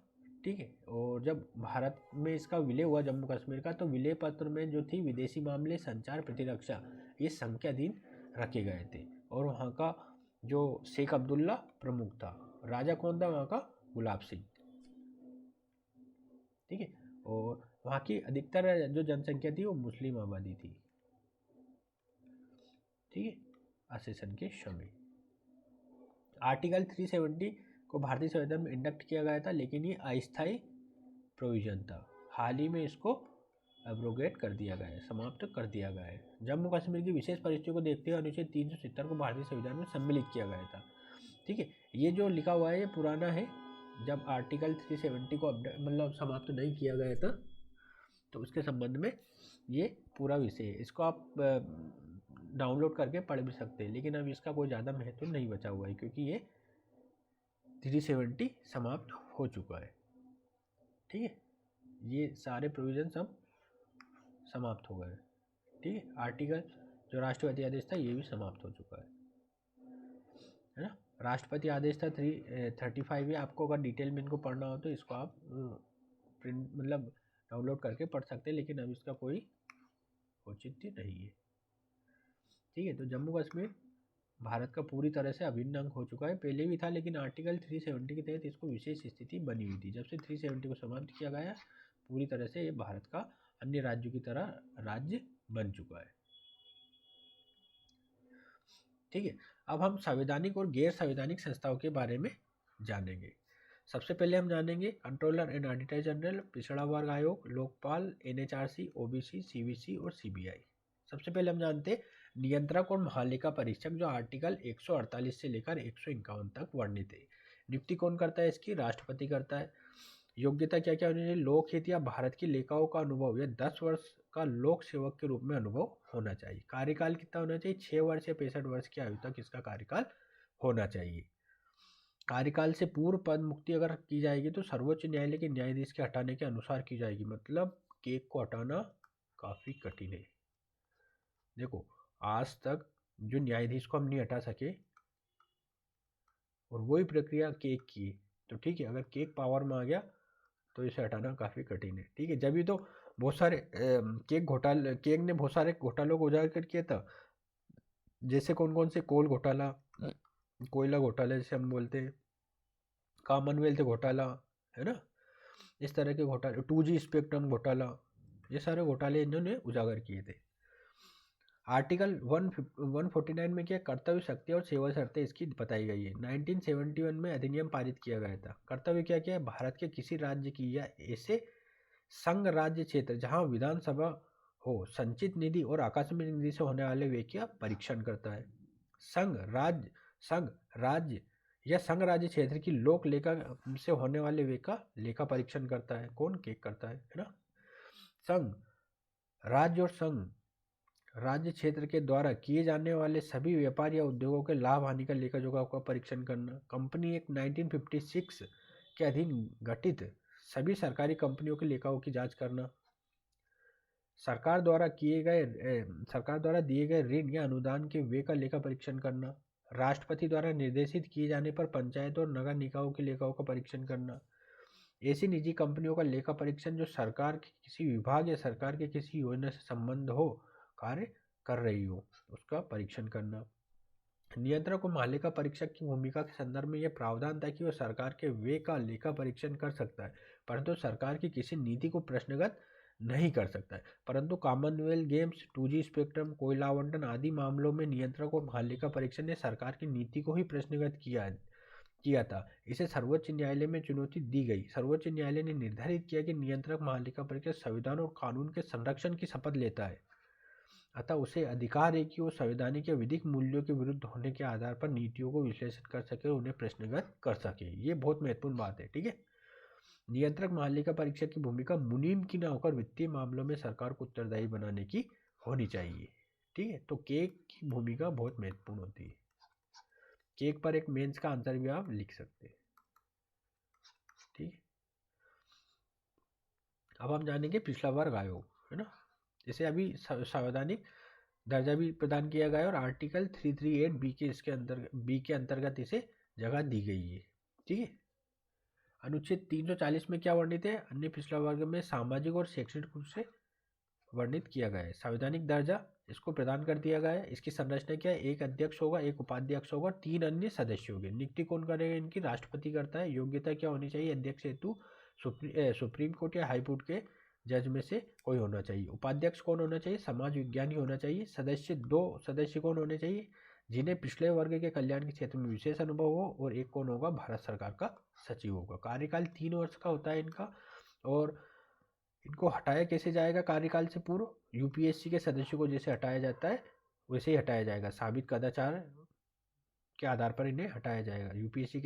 ठीक है। और जब भारत में इसका विलय हुआ जम्मू कश्मीर का, तो विलय पत्र में जो थी विदेशी मामले, संचार, प्रतिरक्षा, ये संख्याधीन रखे गए थे। और वहाँ का जो शेख अब्दुल्ला प्रमुख था। राजा कौन था वहाँ का? गुलाब सिंह। ठीक है। और वहाँ की अधिकतर जो जनसंख्या थी वो मुस्लिम आबादी थी। ठीक है। आसेसन के समय आर्टिकल 370 को भारतीय संविधान में इंडक्ट किया गया था, लेकिन ये अस्थायी प्रोविजन था। हाल ही में इसको एब्रोगेट कर दिया गया है, समाप्त कर दिया गया है। जम्मू कश्मीर की विशेष परिस्थितियों को देखते हुए अनुच्छेद 370 को भारतीय संविधान में सम्मिलित किया गया था। ठीक है। ये जो लिखा हुआ है ये पुराना है। जब आर्टिकल 370 को मतलब समाप्त नहीं किया गया था, तो उसके संबंध में ये पूरा विषय है। इसको आप डाउनलोड करके पढ़ भी सकते हैं, लेकिन अब इसका कोई ज़्यादा महत्व नहीं बचा हुआ है, क्योंकि ये 370 समाप्त हो चुका है। ठीक है। ये सारे प्रोविजन सब समाप्त हो गए। ठीक है। आर्टिकल जो राष्ट्रपति आदेश था ये भी समाप्त हो चुका है ना। राष्ट्रपति आदेश था 335 है। आपको अगर डिटेल में इनको पढ़ना हो तो इसको आप प्रिंट मतलब डाउनलोड करके पढ़ सकते हैं, लेकिन अब इसका कोई औचित्य नहीं है। ठीक है। तो जम्मू कश्मीर भारत का पूरी तरह से अभिन्न अंग हो चुका है। पहले भी था, लेकिन आर्टिकल 370 के तहत इसको विशेष स्थिति बनी हुई थी। जब से 370 को समाप्त किया गया, पूरी तरह से ये भारत का अन्य राज्यों की तरह राज्य बन चुका है। ठीक है। अब हम संवैधानिक और गैर संवैधानिक संस्थाओं के बारे में जानेंगे। सबसे पहले हम जानेंगे कंट्रोलर एंड ऑडिटर जनरल, पिछड़ा वर्ग आयोग, लोकपाल, NHRC, OBC, CBC और CBI। सबसे पहले हम जानते हैं नियंत्रक और महालेखा परीक्षक, जो आर्टिकल 148 से लेकर 151 तक वर्णित है। नियुक्ति कौन करता है इसकी? राष्ट्रपति करता है। योग्यता क्या क्या होनी चाहिए? लोकहित या भारत की लेखाओं का अनुभव या 10 वर्ष का लोक सेवक के रूप में अनुभव होना चाहिए। कार्यकाल कितना होना चाहिए? 6 वर्ष या 65 वर्ष की आयु तक इसका कार्यकाल होना चाहिए। कार्यकाल से पूर्व पद मुक्ति अगर की जाएगी तो सर्वोच्च न्यायालय के न्यायाधीश के हटाने के अनुसार की जाएगी। मतलब केक को हटाना काफी कठिन है। देखो, आज तक जो न्यायाधीश को हम नहीं हटा सके, और वही प्रक्रिया केक की, तो ठीक है, अगर केक पावर में आ गया तो इसे हटाना काफ़ी कठिन है। ठीक है। जब भी तो बहुत सारे केक ने बहुत सारे घोटालों को उजागर किया था। जैसे कौन कौन से? कोल घोटाला, कोयला घोटाला जैसे हम बोलते हैं, कॉमनवेल्थ घोटाला, है ना, इस तरह के घोटाले, 2G स्पेक्ट्रम घोटाला, ये सारे घोटाले इन्होंने उजागर किए थे। आर्टिकल 149 में क्या? कर्तव्य, शक्ति और सेवा शर्तें इसकी बताई गई है। 1971 में अधिनियम पारित किया गया था। कर्तव्य क्या क्या है? भारत के किसी राज्य की या ऐसे संघ राज्य क्षेत्र जहां विधानसभा हो, संचित निधि और आकस्मिक निधि से होने वाले व्यय का परीक्षण करता है। संघ राज्य या संघ राज्य क्षेत्र की लोक लेखा से होने वाले व्यय का लेखा परीक्षण करता है। कौन? केक करता है ना। संघ राज्य और संघ राज्य क्षेत्र के द्वारा किए जाने वाले सभी व्यापार या उद्योगों के लाभ हानि का लेखा जोखा का परीक्षण करना। कंपनी एक्ट 1956 के अधीन गठित सभी सरकारी कंपनियों के लेखाओं की जांच करना। सरकार द्वारा दिए गए ऋण या अनुदान के व्यय का लेखा परीक्षण करना। राष्ट्रपति द्वारा निर्देशित किए जाने पर पंचायत और नगर निकायों के लेखाओं का परीक्षण करना। ऐसी निजी कंपनियों का लेखा परीक्षण जो सरकार के किसी विभाग या सरकार के किसी योजना से संबंध हो, कार्य कर रही हो, उसका परीक्षण करना। नियंत्रक और महालेखा परीक्षक की भूमिका के संदर्भ में यह प्रावधान था कि वह सरकार के व्यय का लेखा परीक्षण कर सकता है, परंतु सरकार की किसी नीति को प्रश्नगत नहीं कर सकता है। परंतु कॉमनवेल्थ गेम्स, 2G स्पेक्ट्रम, कोयला आवंटन आदि मामलों में नियंत्रक और महालेखा परीक्षण ने सरकार की नीति को ही प्रश्नगत किया था। इसे सर्वोच्च न्यायालय में चुनौती दी गई। सर्वोच्च न्यायालय ने निर्धारित किया कि नियंत्रक महालेखा परीक्षक संविधान और कानून के संरक्षण की शपथ लेता है। अतः उसे अधिकार है कि वो संवैधानिक या विधिक मूल्यों के विरुद्ध होने के आधार पर नीतियों को विश्लेषित कर सके और उन्हें प्रश्नगत कर सके। ये बहुत महत्वपूर्ण बात है, ठीक है। नियंत्रक महालेखा परीक्षक की भूमिका मुनीम की ना होकर वित्तीय मामलों में सरकार को उत्तरदायी बनाने की होनी चाहिए, ठीक है। तो केक की भूमिका बहुत महत्वपूर्ण होती है। केक पर एक मेंस का आंसर भी आप लिख सकते हैं, ठीक है। अब हम जानेंगे पिछला वर्ग आयोग, है ना। इसे अभी संवैधानिक दर्जा भी प्रदान किया गया है और आर्टिकल 338 बी के अंतर्गत इसे जगह दी गई है, ठीक है। अनुच्छेद 340 में क्या वर्णित है? अन्य पिछड़ा वर्ग में सामाजिक और शैक्षणिक रूप से वर्णित किया गया है। संवैधानिक दर्जा इसको प्रदान कर दिया गया है। इसकी संरचना क्या है? एक अध्यक्ष होगा, एक उपाध्यक्ष होगा, 3 अन्य सदस्य होंगे। नियुक्ति कौन करेगा इनकी? राष्ट्रपति करता है। योग्यता क्या होनी चाहिए अध्यक्ष हेतु? सुप्रीम कोर्ट या हाई कोर्ट के जज में से कोई होना चाहिए। उपाध्यक्ष कौन होना चाहिए? समाज विज्ञानी होना चाहिए। सदस्य 2 सदस्य कौन होने चाहिए? जिन्हें पिछले वर्ग के कल्याण के क्षेत्र में विशेष अनुभव हो। और एक कौन होगा? भारत सरकार का सचिव होगा। कार्यकाल 3 वर्ष का होता है इनका। और इनको हटाया कैसे जाएगा कार्यकाल से पूर्व? यूपीएससी के सदस्यों को जैसे हटाया जाता है वैसे ही हटाया जाएगा। साबित कदाचार के आधार पर इन्हें हटाया जाएगा। यूपीएससी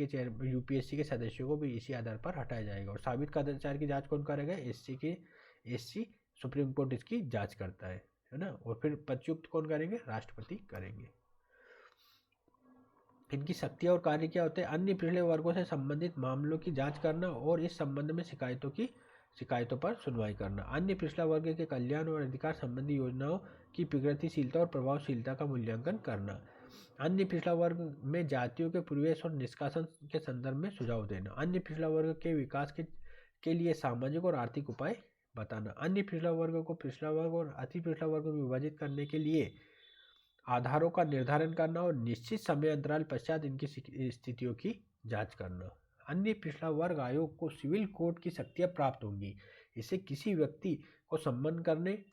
के सदस्यों को भी इसी आधार पर हटाया जाएगा। और साबित कदाचार की जांच कौन करेगा? एससी सुप्रीम कोर्ट इसकी जांच करता है ना। और फिर पदच्युत कौन करेंगे? राष्ट्रपति करेंगे। इनकी शक्तियां और कार्य क्या होते हैं? अन्य पिछड़े वर्गों से संबंधित मामलों की जांच करना और इस संबंध में शिकायतों पर सुनवाई करना। अन्य पिछड़ा वर्ग के कल्याण और अधिकार संबंधी योजनाओं की प्रगतिशीलता और प्रभावशीलता का मूल्यांकन करना। अन्य पिछड़ा वर्ग में जातियों के प्रवेश और निष्कासन के संदर्भ में सुझाव देना। अन्य पिछड़ा वर्ग के विकास के लिए सामाजिक और आर्थिक उपाय बताना। अन्य पिछड़ा वर्ग को पिछड़ा वर्ग और अति पिछड़ा वर्ग में विभाजित करने के लिए आधारों का निर्धारण करना और निश्चित समय अंतराल पश्चात इनकी स्थितियों की जांच करना। अन्य पिछड़ा वर्ग आयोग को सिविल कोर्ट की शक्तियां प्राप्त होंगी। इसे किसी व्यक्ति को सम्मान करने,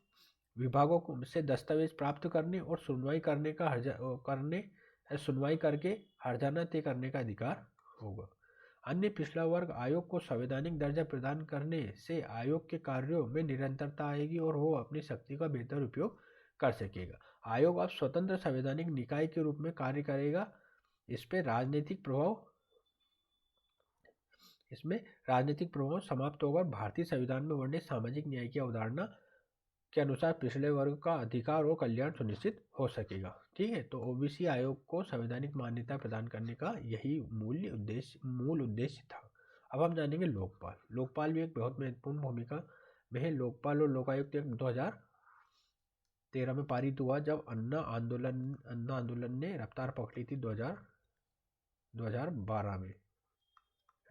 विभागों से दस्तावेज प्राप्त करने और सुनवाई करके हर्जाना तय करने का अधिकार होगा। अन्य पिछड़ा वर्ग आयोग को संवैधानिक दर्जा प्रदान करने से आयोग के कार्यों में निरंतरता आएगी और वो अपनी शक्ति का बेहतर उपयोग कर सकेगा। आयोग अब स्वतंत्र संवैधानिक निकाय के रूप में कार्य करेगा। इसमें राजनीतिक प्रभाव समाप्त होगा। भारतीय संविधान में वर्णित सामाजिक न्याय की अवधारणा के अनुसार पिछड़े वर्ग का अधिकार और कल्याण सुनिश्चित हो सकेगा, ठीक है। तो ओबीसी आयोग को संवैधानिक मान्यता प्रदान करने का यही मूल उद्देश्य था। अब हम जानेंगे लोकपाल। लोकपाल भी एक बहुत महत्वपूर्ण भूमिका में है। लोकपाल और लोकायुक्त एक्ट 2013 में पारित हुआ जब अन्ना आंदोलन ने रफ्तार पकड़ी थी 2012 में,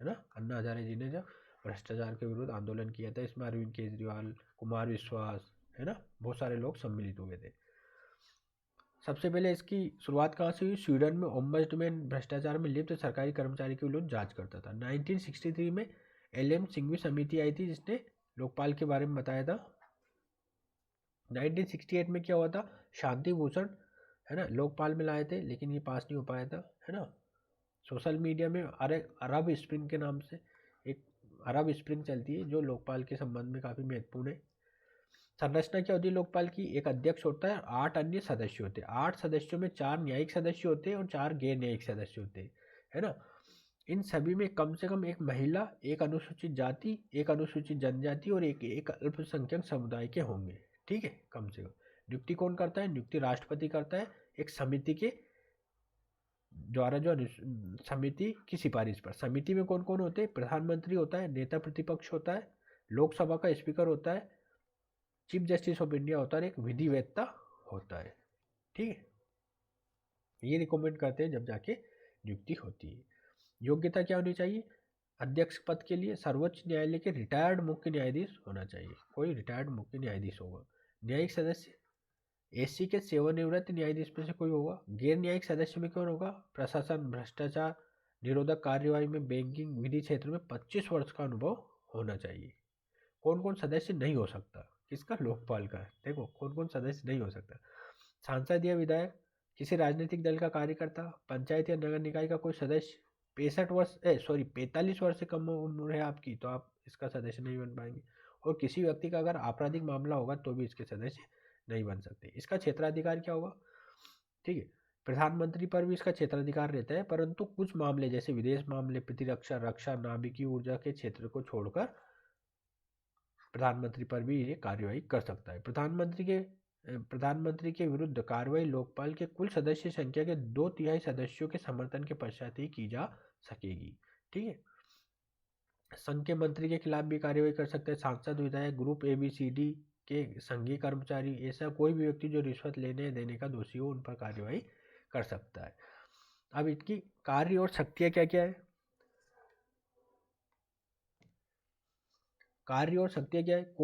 है ना। अन्ना हजारे जी ने जब भ्रष्टाचार के विरुद्ध आंदोलन किया था, इसमें अरविंद केजरीवाल, कुमार विश्वास, है ना, बहुत सारे लोग सम्मिलित हुए थे। सबसे पहले इसकी शुरुआत कहाँ से हुई? स्वीडन में ओम्बड्समैन भ्रष्टाचार में लिप्त सरकारी कर्मचारी के विरुद्ध जांच करता था। 1963 में LM सिंघवी समिति आई थी जिसने लोकपाल के बारे में बताया था। 1968 में क्या हुआ था? शांति भूषण, है ना, लोकपाल में लाए थे लेकिन ये पास नहीं हो पाया था, है ना। सोशल मीडिया में अरब स्प्रिंग के नाम से एक अरब स्प्रिंग चलती है जो लोकपाल के संबंध में काफ़ी महत्वपूर्ण है। संरचना क्या होती है लोकपाल की? एक अध्यक्ष होता है, 8 अन्य सदस्य होते हैं। 8 सदस्यों में 4 न्यायिक सदस्य होते हैं और 4 गैर न्यायिक सदस्य होते हैं, है ना। इन सभी में कम से कम एक महिला, एक अनुसूचित जाति, एक अनुसूचित जनजाति और एक अल्पसंख्यक समुदाय के होंगे, ठीक है, कम से कम। नियुक्ति कौन करता है? नियुक्ति राष्ट्रपति करता है एक समिति के द्वारा, जो समिति की सिफारिश पर। समिति में कौन कौन होते हैं? प्रधानमंत्री होता है, नेता प्रतिपक्ष होता है, लोकसभा का स्पीकर होता है, चीफ जस्टिस ऑफ इंडिया होता है, एक विधिवेत्ता होता है, ठीक है। ये रिकमेंड करते हैं जब जाके नियुक्ति होती है। योग्यता क्या होनी चाहिए? अध्यक्ष पद के लिए सर्वोच्च न्यायालय के रिटायर्ड मुख्य न्यायाधीश होना चाहिए, कोई रिटायर्ड मुख्य न्यायाधीश होगा। न्यायिक सदस्य एससी के सेवानिवृत्त न्यायाधीश में से कोई होगा। गैर न्यायिक सदस्य में कौन होगा? प्रशासन, भ्रष्टाचार निरोधक कार्यवाही में, बैंकिंग, विधि क्षेत्र में 25 वर्ष का अनुभव होना चाहिए। कौन कौन सदस्य नहीं हो सकता? किसका? लोकपाल का। देखो कौन कौन सदस्य नहीं हो सकता। सांसद या विधायक, किसी राजनीतिक दल का कार्यकर्ता, पंचायत या नगर निकाय का कोई सदस्य। 45 वर्ष से कम उम्र है आपकी तो आप इसका सदस्य नहीं बन पाएंगे। और किसी व्यक्ति का अगर आपराधिक मामला होगा तो भी इसके सदस्य नहीं बन सकते। इसका क्षेत्राधिकार क्या होगा? ठीक है, प्रधानमंत्री पर भी इसका क्षेत्राधिकार रहता है, परंतु कुछ मामले जैसे विदेश मामले, प्रतिरक्षा, रक्षा, नाभिकीय ऊर्जा के क्षेत्र को छोड़कर प्रधानमंत्री पर भी ये कार्यवाही कर सकता है। प्रधानमंत्री के विरुद्ध कार्रवाई लोकपाल के कुल सदस्य संख्या के 2/3 सदस्यों के समर्थन के पश्चात ही की जा सकेगी। ठीक है, संघ के मंत्री के खिलाफ भी कार्रवाई कर सकते हैं, सांसद, विधायक, ग्रुप ABCD के संघीय कर्मचारी, ऐसा कोई भी व्यक्ति जो रिश्वत लेने देने का दोषी हो उन पर कार्रवाई कर सकता है। अब इनकी कार्य और शक्तियां क्या क्या है? कार्य और शक्तियां क्या है?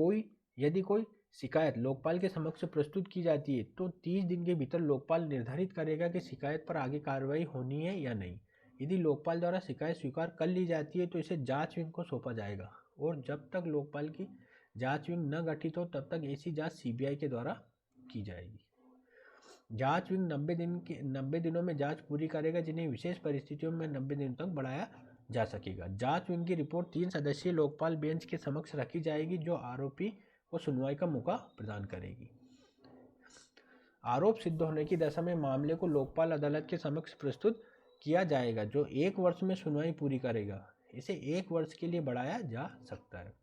यदि कोई शिकायत लोकपाल के समक्ष प्रस्तुत की जाती है तो 30 दिन के भीतर लोकपाल निर्धारित करेगा कि शिकायत पर आगे कार्रवाई होनी है या नहीं। यदि लोकपाल द्वारा शिकायत स्वीकार कर ली जाती है तो इसे जांच विंग को सौंपा जाएगा, और जब तक लोकपाल की जांच विंग न गठित हो तब तक ऐसी जांच CBI के द्वारा की जाएगी। जांच विंग 90 दिनों में जांच पूरी करेगा, जिन्हें विशेष परिस्थितियों में 90 दिनों तक बढ़ाया जा सकेगा। जांच विंग की रिपोर्ट 3 सदस्यीय लोकपाल बेंच के समक्ष रखी जाएगी, जो आरोपी को सुनवाई का मौका प्रदान करेगी। आरोप सिद्ध होने की दशा में मामले को लोकपाल अदालत के समक्ष प्रस्तुत किया जाएगा, जो 1 वर्ष में सुनवाई पूरी करेगा। इसे 1 वर्ष के लिए बढ़ाया जा सकता है।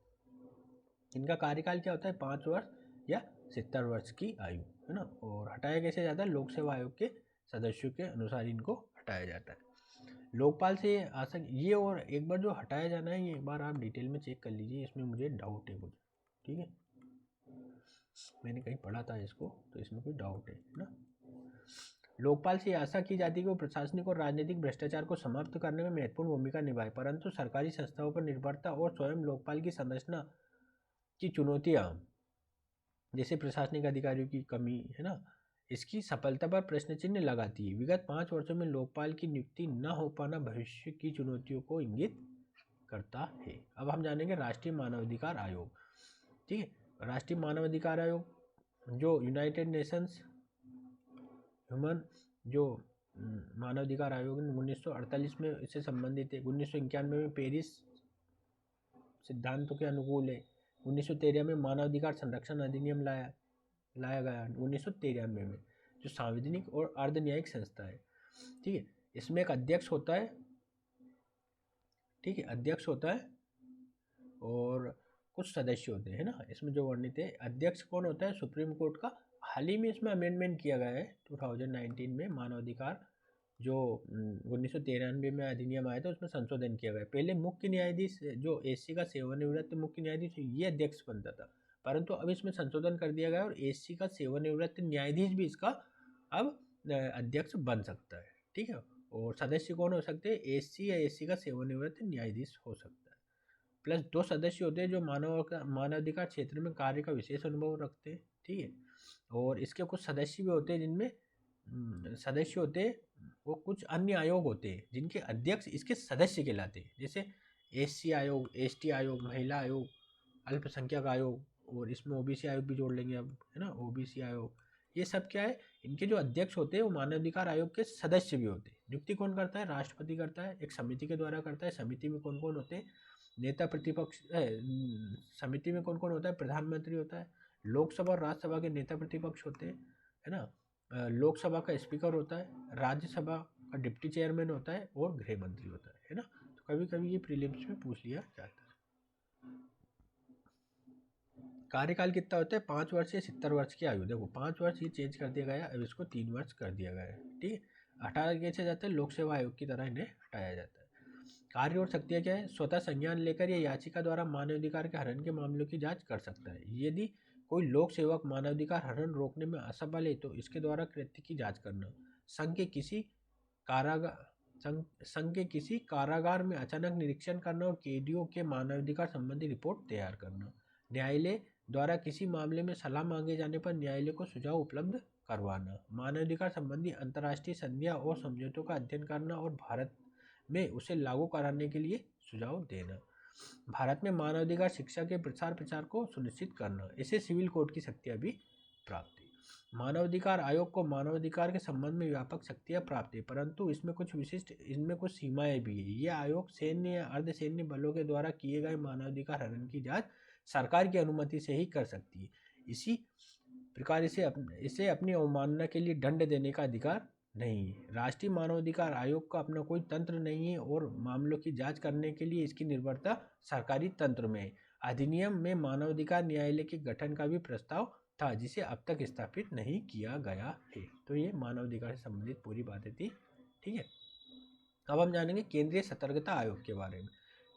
इनका कार्यकाल क्या होता है? 5 वर्ष या 70 वर्ष की आयु, है ना। और हटाया कैसे जाता है? लोक सेवा आयोग के सदस्यों के अनुसार इनको हटाया जाता है। लोकपाल से ये और एक बार जो हटाया जाना है, ये एक बार आप डिटेल में चेक कर लीजिए, इसमें मुझे डाउट है कुछ। ठीक है, मैंने कहीं पढ़ा था इसको, तो इसमें कोई डाउट है ना। लोकपाल से आशा की जाती है कि वो प्रशासनिक और राजनीतिक भ्रष्टाचार को समाप्त करने में महत्वपूर्ण भूमिका निभाए, परंतु सरकारी संस्थाओं पर निर्भरता और स्वयं लोकपाल की संरचना की चुनौतियां, जैसे प्रशासनिक अधिकारियों की कमी, है ना, इसकी सफलता पर प्रश्न चिन्ह लगाती है। विगत 5 वर्षों में लोकपाल की नियुक्ति न हो पाना भविष्य की चुनौतियों को इंगित करता है। अब हम जानेंगे राष्ट्रीय मानवाधिकार आयोग। ठीक है, राष्ट्रीय मानवाधिकार आयोग जो यूनाइटेड नेशंस ह्यूमन जो मानवाधिकार आयोग 1948 में इससे संबंधित है। 1991 में पेरिस सिद्धांतों के अनुकूल है। 1913 में मानवाधिकार संरक्षण अधिनियम लाया गया 1993 में, जो सार्वजनिक और अर्ध न्यायिक संस्था है। ठीक है, इसमें एक अध्यक्ष होता है। ठीक है, अध्यक्ष होता है और कुछ सदस्य होते हैं ना, इसमें जो वर्णित है। अध्यक्ष कौन होता है? सुप्रीम कोर्ट का। हाल ही में इसमें अमेंडमेंट किया गया है 2019 में, मानवाधिकार जो 1993 में अधिनियम आया था उसमें संशोधन किया गया। पहले मुख्य न्यायाधीश जो SC का सेवानिवृत्त मुख्य न्यायाधीश ये अध्यक्ष बनता था, परंतु अब इसमें संशोधन कर दिया गया और SC का सेवानिवृत्त न्यायाधीश भी इसका अब अध्यक्ष बन सकता है। ठीक है, और सदस्य कौन हो सकते हैं? SC या SC का सेवानिवृत्त न्यायाधीश हो सकता है। प्लस 2 सदस्य होते हैं जो मानवाधिकार क्षेत्र में कार्य का विशेष अनुभव रखते हैं। ठीक है, और इसके कुछ सदस्य भी होते हैं जिनमें सदस्य होते हैं वो कुछ अन्य आयोग होते हैं जिनके अध्यक्ष इसके सदस्य कहलाते हैं, जैसे SC आयोग, ST आयोग, महिला आयोग, अल्पसंख्यक आयोग, और इसमें OBC आयोग भी जोड़ लेंगे अब, है ना, OBC आयोग। ये सब क्या है? इनके जो अध्यक्ष होते हैं वो मानवाधिकार आयोग के सदस्य भी होते हैं। नियुक्ति कौन करता है? राष्ट्रपति करता है, एक समिति के द्वारा करता है। समिति में कौन कौन होते हैं? नेता प्रतिपक्ष। समिति में कौन कौन होता है? प्रधानमंत्री होता है, लोकसभा और राज्यसभा के नेता प्रतिपक्ष होते हैं, है ना, लोकसभा का स्पीकर होता है, राज्यसभा का डिप्टी चेयरमैन होता है, और गृह मंत्री होता है ना। तो कभी कभी ये प्रीलिम्स में पूछ लिया जाता है। कार्यकाल कितना होता है? 5 वर्ष या 70 वर्ष की आयु। देखो 5 वर्ष ये चेंज कर दिया गया, अब इसको 3 वर्ष कर दिया गया है। ठीक है, हटाया कैसे जाता है? लोक सेवा आयोग की तरह इन्हें हटाया जाता है। कार्य और शक्तियाँ क्या है? स्वतः संज्ञान लेकर या याचिका द्वारा मानवाधिकार के हनन के मामलों की जांच कर सकता है। यदि कोई लोक सेवक मानवाधिकार हनन रोकने में असफल है तो इसके द्वारा कृत्य की जांच करना। संघ के किसी कारागार में अचानक निरीक्षण करना और कैदियों के मानवाधिकार संबंधी रिपोर्ट तैयार करना। न्यायालय द्वारा किसी मामले में सलाह मांगे जाने पर न्यायालय को सुझाव उपलब्ध करवाना। मानवाधिकार संबंधी अंतर्राष्ट्रीय संधियां और समझौतों का अध्ययन करना और भारत में उसे लागू कराने के लिए सुझाव देना। भारत में मानवाधिकार शिक्षा के प्रचार को सुनिश्चित करना। इसे सिविल कोर्ट की शक्तियां भी प्राप्त है। मानवाधिकार आयोग को मानवाधिकार के संबंध में व्यापक शक्तियां प्राप्त है, परंतु इसमें कुछ सीमाएं भी है। यह आयोग सैन्य या अर्धसैन्य बलों के द्वारा किए गए मानवाधिकार हनन की जांच सरकार की अनुमति से ही कर सकती है। प्रकार इसे अपनी अवमानना के लिए दंड देने का अधिकार नहीं है। राष्ट्रीय मानवाधिकार आयोग का अपना कोई तंत्र नहीं है और मामलों की जांच करने के लिए इसकी निर्भरता सरकारी तंत्र में है। अधिनियम में मानवाधिकार न्यायालय के गठन का भी प्रस्ताव था, जिसे अब तक स्थापित नहीं किया गया है। तो ये मानवाधिकार से संबंधित पूरी बातें थी। ठीक है, अब हम जानेंगे केंद्रीय सतर्कता आयोग के बारे में।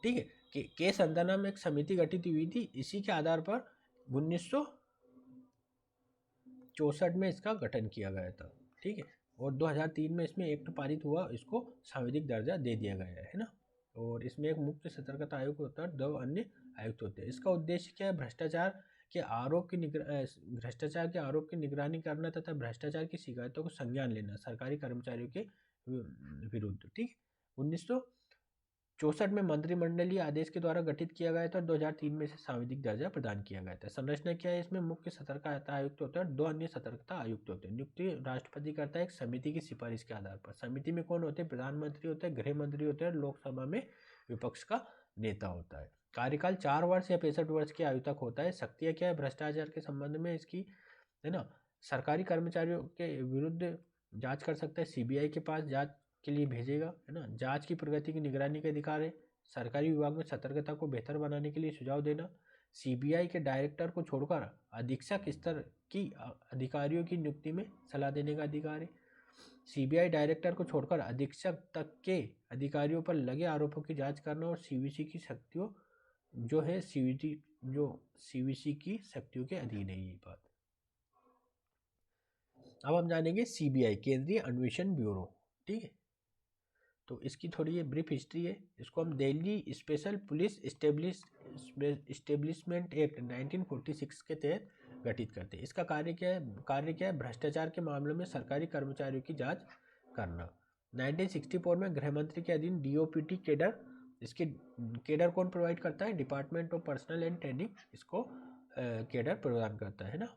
ठीक है, के संदना में एक समिति गठित हुई थी, इसी के आधार पर 1964 में इसका गठन किया गया था। ठीक है, और 2003 में इसमें एक्ट पारित हुआ, इसको संवैधानिक दर्जा दे दिया गया है ना। और इसमें एक मुख्य सतर्कता आयोग होता है, 2 अन्य आयुक्त होते हैं। इसका उद्देश्य क्या है? भ्रष्टाचार के आरोप की निगरानी करना तथा भ्रष्टाचार की शिकायतों को संज्ञान लेना सरकारी कर्मचारियों के विरुद्ध। ठीक, 1964 में मंत्रिमंडलीय आदेश के द्वारा गठित किया गया था और 2003 में इसे संवैधानिक दर्जा प्रदान किया गया था। संरचना क्या है? इसमें मुख्य सतर्कता आयुक्त होता है, 2 अन्य सतर्कता आयुक्त होते हैं। नियुक्ति राष्ट्रपति करता है एक समिति की सिफारिश के आधार पर। समिति में कौन होते हैं? प्रधानमंत्री होते हैं, गृह मंत्री होते हैं, लोकसभा में विपक्ष का नेता होता है। कार्यकाल 4 वर्ष या 65 वर्ष की आयु तक होता है। शक्तियाँ क्या है भ्रष्टाचार के संबंध में इसकी, है ना? सरकारी कर्मचारियों के विरुद्ध जांच कर सकता है, सीबीआई के पास जांच के लिए भेजेगा, है ना? जांच की प्रगति की निगरानी का अधिकार है। सरकारी विभाग में सतर्कता को बेहतर बनाने के लिए सुझाव देना। सीबीआई के डायरेक्टर को छोड़कर अधीक्षक स्तर की अधिकारियों की नियुक्ति में सलाह देने का अधिकार है। सीबीआई डायरेक्टर को छोड़कर अधीक्षक तक के अधिकारियों पर लगे आरोपों की जांच करना और सीवीसी की शक्तियों जो है सीवीसी की शक्तियों के अधीन है ये बात। अब हम जानेंगे सीबीआई, केंद्रीय अन्वेषण ब्यूरो। ठीक है, तो इसकी थोड़ी ये ब्रीफ हिस्ट्री है। इसको हम Delhi special police establishment act 1946 के तहत गठित करते हैं। इसका कार्य क्या है? भ्रष्टाचार के मामलों में सरकारी कर्मचारियों की जांच करना। 1964 में गृह मंत्री के अधीन डीओपीटी केडर, इसके केडर कौन प्रोवाइड करता है? Department of personal and training इसको केडर प्रदान करता है ना।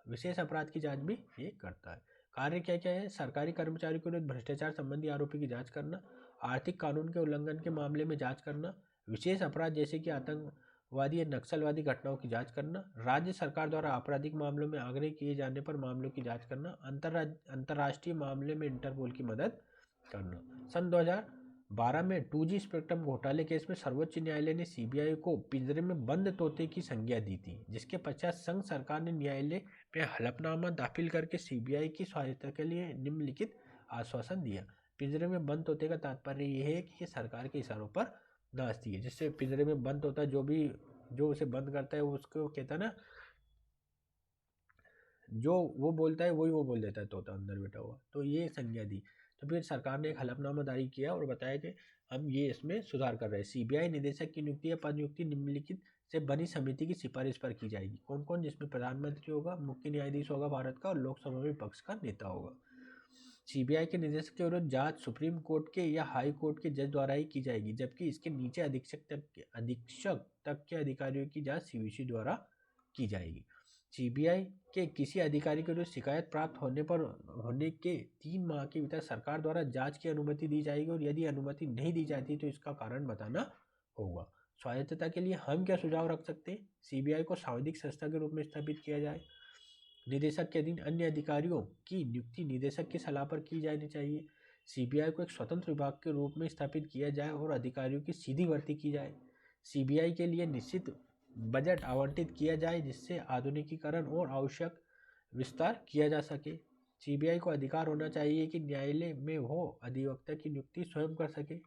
विशेष अपराध की जांच भी ये करता है। कार्य क्या क्या है? सरकारी कर्मचारियों के विरुद्ध भ्रष्टाचार संबंधी आरोपी की जांच करना, आर्थिक कानून के उल्लंघन के मामले में जांच करना, विशेष अपराध जैसे कि आतंकवादी या नक्सलवादी घटनाओं की जांच करना, राज्य सरकार द्वारा आपराधिक मामलों में आग्रह किए जाने पर मामलों की जांच करना, अंतर्राष्ट्रीय मामले में इंटरपोल की मदद करना। सन 2012 में 2G स्पेक्ट्रम घोटाले केस में सर्वोच्च न्यायालय ने सीबीआई को पिंजरे में बंद तोते की संज्ञा दी थी, जिसके पश्चात संघ सरकार ने न्यायालय में हलफनामा दाखिल करके सीबीआई की स्वायत्तता के लिए निम्नलिखित आश्वासन दिया। पिंजरे में बंद तोते का तात्पर्य यह है कि ये सरकार के इशारों पर नाचती है। जिससे पिंजरे में बंद होता है, जो उसे बंद करता है वो उसको कहता है ना, जो वो बोलता है वही वो बोल देता है तोता अंदर बैठा हुआ। तो ये संज्ञा दी। तो फिर सरकार ने एक हलफनामा जारी किया और बताया कि हम ये इसमें सुधार कर रहे हैं। सीबीआई निदेशक की नियुक्ति या पद नियुक्ति निम्नलिखित से बनी समिति की सिफारिश पर की जाएगी। कौन कौन? जिसमें प्रधानमंत्री होगा, मुख्य न्यायाधीश होगा भारत का, और लोकसभा में विपक्ष का नेता होगा। सीबीआई के निदेशक के विरुद्ध जांच सुप्रीम कोर्ट के या हाई कोर्ट के जज द्वारा ही की जाएगी, जबकि इसके नीचे अधीक्षक तक के अधिकारियों की जांच सीवीसी द्वारा की जाएगी। सीबीआई के किसी अधिकारी के विरुद्ध शिकायत प्राप्त होने के 3 माह के भीतर सरकार द्वारा जांच की अनुमति दी जाएगी, और यदि अनुमति नहीं दी जाती तो इसका कारण बताना होगा। स्वायत्तता के लिए हम क्या सुझाव रख सकते हैं? सीबीआई को सांविधिक संस्था के रूप में स्थापित किया जाए। निदेशक के अधीन अन्य अधिकारियों की नियुक्ति निदेशक की सलाह पर की जानी चाहिए। सीबीआई को एक स्वतंत्र विभाग के रूप में स्थापित किया जाए और अधिकारियों की सीधी भर्ती की जाए। सीबीआई के लिए निश्चित बजट आवंटित किया जाए, जिससे आधुनिकीकरण और आवश्यक विस्तार किया जा सके। सीबीआई को अधिकार होना चाहिए कि न्यायालय में वो अधिवक्ता की नियुक्ति स्वयं कर सके,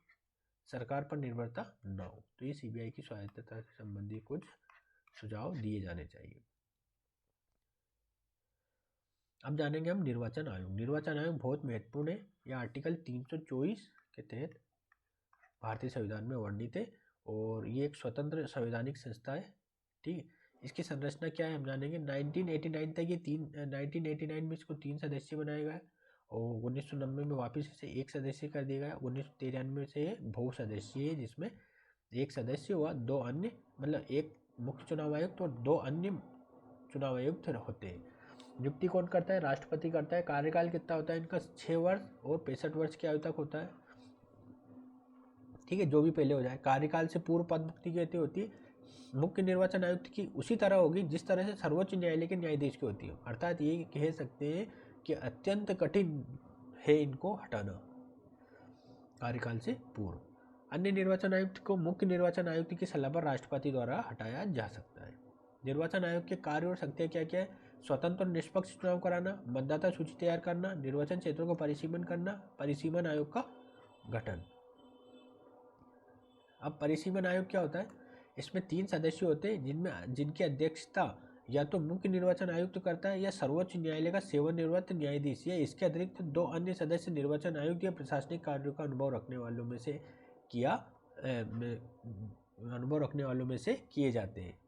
सरकार पर निर्भरता न हो। तो ये सीबीआई की स्वायत्तता से संबंधित कुछ सुझाव दिए जाने चाहिए। अब जानेंगे हम निर्वाचन आयोग। निर्वाचन आयोग बहुत महत्वपूर्ण है। यह आर्टिकल 324 के तहत भारतीय संविधान में वर्णित है और ये एक स्वतंत्र संवैधानिक संस्था है। ठीक है, इसकी संरचना क्या है हम जानेंगे। 1989 तक ये 1989 में इसको 3 सदस्य बनाया गया और 1990 में वापस इसे 1 सदस्य कर दिया गया। 1993 से ये बहुसदस्यीय है, जिसमें 1 सदस्य हुआ, 2 अन्य, मतलब 1 मुख्य चुनाव आयुक्त और 2 अन्य चुनाव आयुक्त होते हैं। नियुक्ति कौन करता है? राष्ट्रपति करता है। कार्यकाल कितना होता है इनका? 6 वर्ष और 65 वर्ष की आयु तक होता है। ठीक है, जो भी पहले हो जाए। कार्यकाल से पूर्व पद मुक्ति कहती होती है मुख्य निर्वाचन आयुक्त की उसी तरह होगी जिस तरह से सर्वोच्च न्यायालय के न्यायाधीश की होती है। अर्थात ये कह सकते हैं कि अत्यंत कठिन है इनको हटाना कार्यकाल से पूर्व। अन्य निर्वाचन आयुक्त को मुख्य निर्वाचन आयुक्त की सलाह पर राष्ट्रपति द्वारा हटाया जा सकता है। निर्वाचन आयोग के कार्य और शक्तियाँ क्या क्या है? स्वतंत्र और निष्पक्ष चुनाव कराना, मतदाता सूची तैयार करना, निर्वाचन क्षेत्रों को परिसीमन करना, परिसीमन आयोग का गठन। अब परिसीमन आयोग क्या होता है? इसमें 3 सदस्य होते हैं जिनकी अध्यक्षता या तो मुख्य निर्वाचन आयुक्त करता है या सर्वोच्च न्यायालय का सेवानिवृत्त न्यायाधीश, या इसके अतिरिक्त 2 अन्य सदस्य निर्वाचन आयुक्त या प्रशासनिक कार्यों का अनुभव रखने वालों में से किए जाते हैं।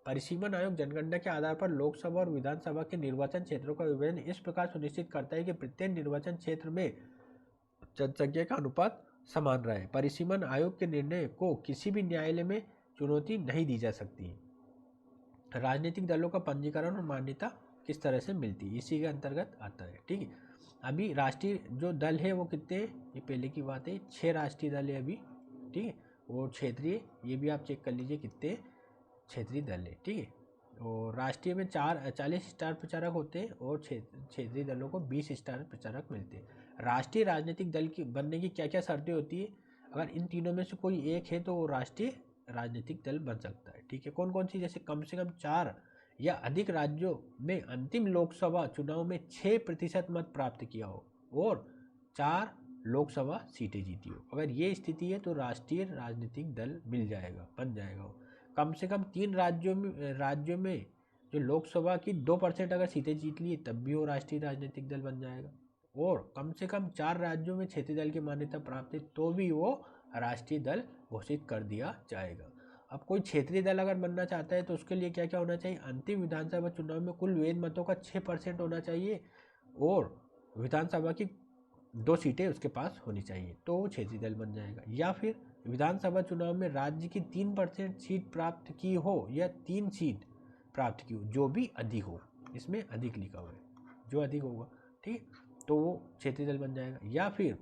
परिसीमन आयोग जनगणना के आधार पर लोकसभा और विधानसभा के निर्वाचन क्षेत्रों का विभाजन इस प्रकार सुनिश्चित करता है कि प्रत्येक निर्वाचन क्षेत्र में जनसंख्या का अनुपात समान रहे। परिसीमन आयोग के निर्णय को किसी भी न्यायालय में चुनौती नहीं दी जा सकती। राजनीतिक दलों का पंजीकरण और मान्यता किस तरह से मिलती है, इसी के अंतर्गत आता है। ठीक है, अभी राष्ट्रीय जो दल है वो कितने, ये पहले की बात है, 6 राष्ट्रीय दल है अभी। ठीक है, और क्षेत्रीय ये भी आप चेक कर लीजिए कितने क्षेत्रीय दल है। ठीक है, और राष्ट्रीय में 40 स्टार प्रचारक होते हैं और क्षेत्रीय दलों को 20 स्टार प्रचारक मिलते हैं। राष्ट्रीय राजनीतिक दल की बनने की क्या क्या शर्तें होती है? अगर इन तीनों में से कोई एक है तो वो राष्ट्रीय राजनीतिक दल बन सकता है। ठीक है, कौन कौन सी? जैसे कम से कम 4 या अधिक राज्यों में अंतिम लोकसभा चुनाव में 6% मत प्राप्त किया हो और 4 लोकसभा सीटें जीती हो। अगर ये स्थिति है तो राष्ट्रीय राजनीतिक दल मिल जाएगा, बन जाएगा। कम से कम 3 राज्यों में जो लोकसभा की 2% अगर सीटें जीत ली तब भी वो राष्ट्रीय राजनीतिक दल बन जाएगा। और कम से कम 4 राज्यों में क्षेत्रीय दल की मान्यता प्राप्त है तो भी वो राष्ट्रीय दल घोषित कर दिया जाएगा। अब कोई क्षेत्रीय दल अगर बनना चाहता है तो उसके लिए क्या क्या होना चाहिए? अंतिम विधानसभा चुनाव में कुल वैध मतों का 6% होना चाहिए और विधानसभा की 2 सीटें उसके पास होनी चाहिए तो वो क्षेत्रीय दल बन जाएगा। या फिर विधानसभा चुनाव में राज्य की 3% सीट प्राप्त की हो या 3 सीट प्राप्त की हो, जो भी अधिक हो, इसमें अधिक लिखा हुआ है, जो अधिक होगा, ठीक, तो वो क्षेत्रीय दल बन जाएगा। या फिर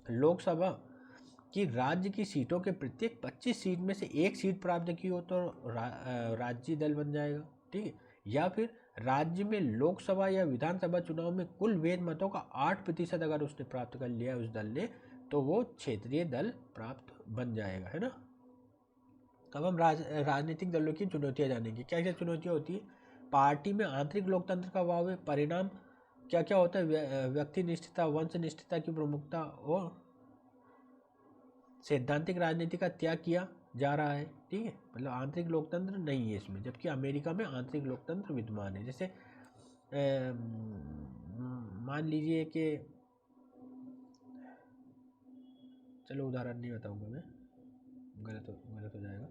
लोकसभा की राज्य की सीटों के प्रत्येक 25 सीट में से 1 सीट प्राप्त की हो तो राज्य दल बन जाएगा। ठीक है, या फिर राज्य में लोकसभा या विधानसभा चुनाव में कुल वैध मतों का 8% अगर उसने प्राप्त कर लिया उस दल ने तो वो क्षेत्रीय दल प्राप्त बन जाएगा, है ना। अब हम राजनीतिक दलों की चुनौतियां जानेंगे। क्या क्या चुनौतियां होती है? पार्टी में आंतरिक लोकतंत्र का अभाव है। परिणाम क्या क्या होता है? व्यक्ति निष्ठता, वंश निष्ठता की प्रमुखता और सैद्धांतिक राजनीति का त्याग किया जा रहा है। ठीक है, मतलब आंतरिक लोकतंत्र नहीं है इसमें, जबकि अमेरिका में आंतरिक लोकतंत्र विद्यमान है। जैसे मान लीजिए कि, चलो उदाहरण नहीं बताऊंगा मैं, गलत हो जाएगा।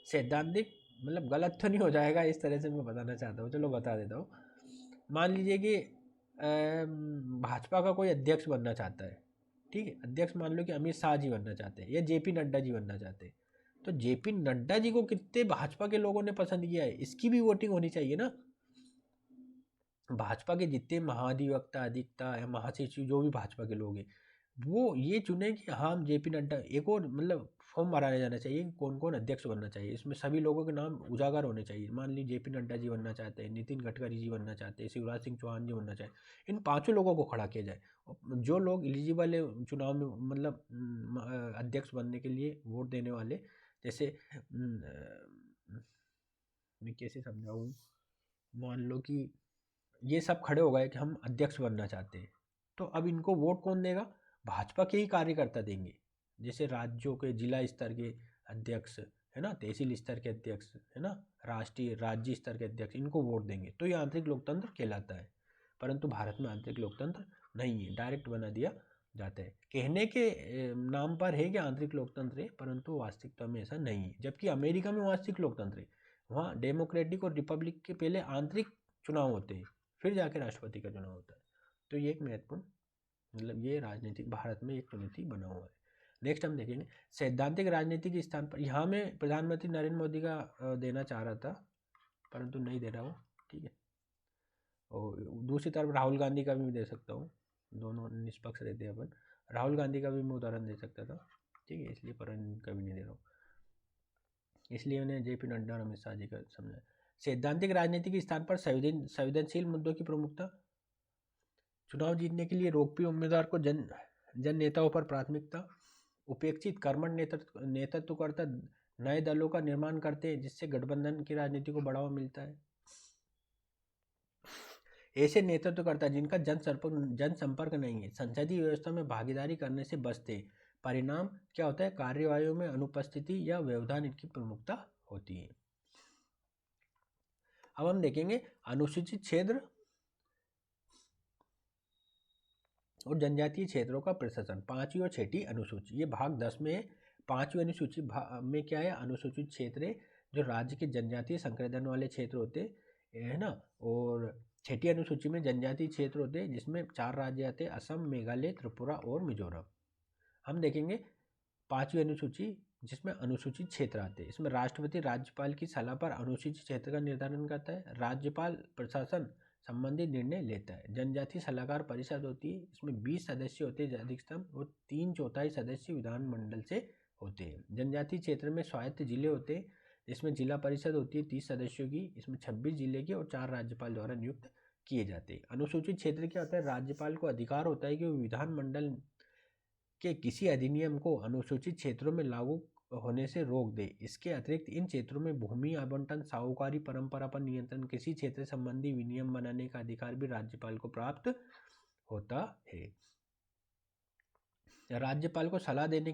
सैद्धांतिक मतलब गलत तो नहीं हो जाएगा, इस तरह से मैं बताना चाहता हूँ, चलो बता देता हूँ। मान लीजिए कि भाजपा का कोई अध्यक्ष बनना चाहता है। ठीक है, अध्यक्ष मान लो कि अमित शाह जी बनना चाहते हैं या जेपी नड्डा जी बनना चाहते हैं, तो जेपी नड्डा जी को कितने भाजपा के लोगों ने पसंद किया है, इसकी भी वोटिंग होनी चाहिए ना। भाजपा के जितने महाधिवक्ता, अधिवक्ता या महासचिव जो भी भाजपा के लोग हैं वो ये चुने कि हाँ हम जेपी नड्डा, एक और मतलब फॉर्म भराया जाना चाहिए कि कौन कौन अध्यक्ष बनना चाहिए, इसमें सभी लोगों के नाम उजागर होने चाहिए। मान लीजिए जेपी नड्डा जी बनना चाहते हैं, नितिन गडकरी जी बनना चाहते हैं, शिवराज सिंह चौहान जी बनना चाहते हैं, इन 5 लोगों को खड़ा किया जाए। जो लोग एलिजिबल है चुनाव में, मतलब अध्यक्ष बनने के लिए वोट देने वाले, जैसे मैं कैसे समझाऊँ, मान लो कि ये सब खड़े हो गए कि हम अध्यक्ष बनना चाहते हैं, तो अब इनको वोट कौन देगा? भाजपा के ही कार्यकर्ता देंगे। जैसे राज्यों के जिला स्तर के अध्यक्ष, है ना, तहसील स्तर के अध्यक्ष, है ना, राष्ट्रीय राज्य स्तर के अध्यक्ष, इनको वोट देंगे तो ये आंतरिक लोकतंत्र कहलाता है। परंतु भारत में आंतरिक लोकतंत्र नहीं है, डायरेक्ट बना दिया जाता है। कहने के नाम पर है कि आंतरिक लोकतंत्र है, परंतु वास्तविकता में ऐसा नहीं है। जबकि अमेरिका में वास्तविक लोकतंत्र है, वहाँ डेमोक्रेटिक और रिपब्लिक के पहले आंतरिक चुनाव होते हैं, फिर जाके राष्ट्रपति का चुनाव होता है। तो ये एक महत्वपूर्ण, मतलब ये राजनीतिक भारत में एक चुनौती बना हुआ है। नेक्स्ट हम देखेंगे सैद्धांतिक राजनीति के स्थान पर। यहाँ में प्रधानमंत्री नरेंद्र मोदी का देना चाह रहा था परंतु नहीं दे रहा हूँ। ठीक है, और दूसरी तरफ राहुल गांधी का भी दे सकता हूँ, दोनों निष्पक्ष रहते हैं अपन। राहुल गांधी का भी मैं उदाहरण दे सकता था, ठीक है, इसलिए पर इनका भी नहीं दे रहा हूँ। इसलिए उन्हें जेपी नड्डा और अमित शाह जी का समझा। सैद्धांतिक राजनीति के स्थान पर संवेदनशील मुद्दों की प्रमुखता। चुनाव जीतने के लिए लोकप्रिय उम्मीदवार को जन नेताओं पर प्राथमिकता। उपेक्षित कर्मठ नेतृत्वकर्ता नए दलों का निर्माण करते हैं जिससे गठबंधन की राजनीति को बढ़ावा मिलता है। ऐसे नेतृत्वकर्ता जिनका जनसंपर्क नहीं है संसदीय व्यवस्था में भागीदारी करने से बचते हैं। परिणाम क्या होता है, कार्यवाहियों में अनुपस्थिति या व्यवधान इनकी प्रमुखता होती है। अब हम देखेंगे अनुसूचित क्षेत्र और जनजातीय क्षेत्रों का प्रशासन, 5वीं और 6ठी अनुसूची। ये भाग 10 में है। 5वीं अनुसूची में क्या है, अनुसूचित क्षेत्र है जो राज्य के जनजातीय संकृदन वाले क्षेत्र होते है ना। और 6ठी अनुसूची में जनजातीय क्षेत्र होते हैं जिसमें 4 राज्य आते हैं, असम, मेघालय, त्रिपुरा और मिजोरम। हम देखेंगे 5वीं अनुसूची जिसमें अनुसूचित क्षेत्र आते हैं। इसमें राष्ट्रपति राज्यपाल की सलाह पर अनुसूचित क्षेत्र का निर्धारण करता है। राज्यपाल प्रशासन संबंधित निर्णय लेता है। जनजातीय सलाहकार परिषद होती है, इसमें 20 सदस्य होते हैं अधिकतम और 3/4 सदस्य विधानमंडल से होते हैं। जनजातीय क्षेत्र में स्वायत्त जिले होते हैं, इसमें जिला परिषद होती है 30 सदस्यों की, इसमें 26 जिले के और 4 राज्यपाल द्वारा नियुक्त किए जाते हैं। अनुसूचित क्षेत्र क्या होता है, राज्यपाल को अधिकार होता है कि वो विधानमंडल के किसी अधिनियम को अनुसूचित क्षेत्रों में लागू होने से रोक दे। इसके अतिरिक्त इन क्षेत्रों में भूमि आवंटन, साहूकारी परंपरा पर नियंत्रण, किसी क्षेत्र संबंधी विनियम बनाने का अधिकार भी राज्यपाल को प्राप्त होता है। राज्यपाल को सलाह देने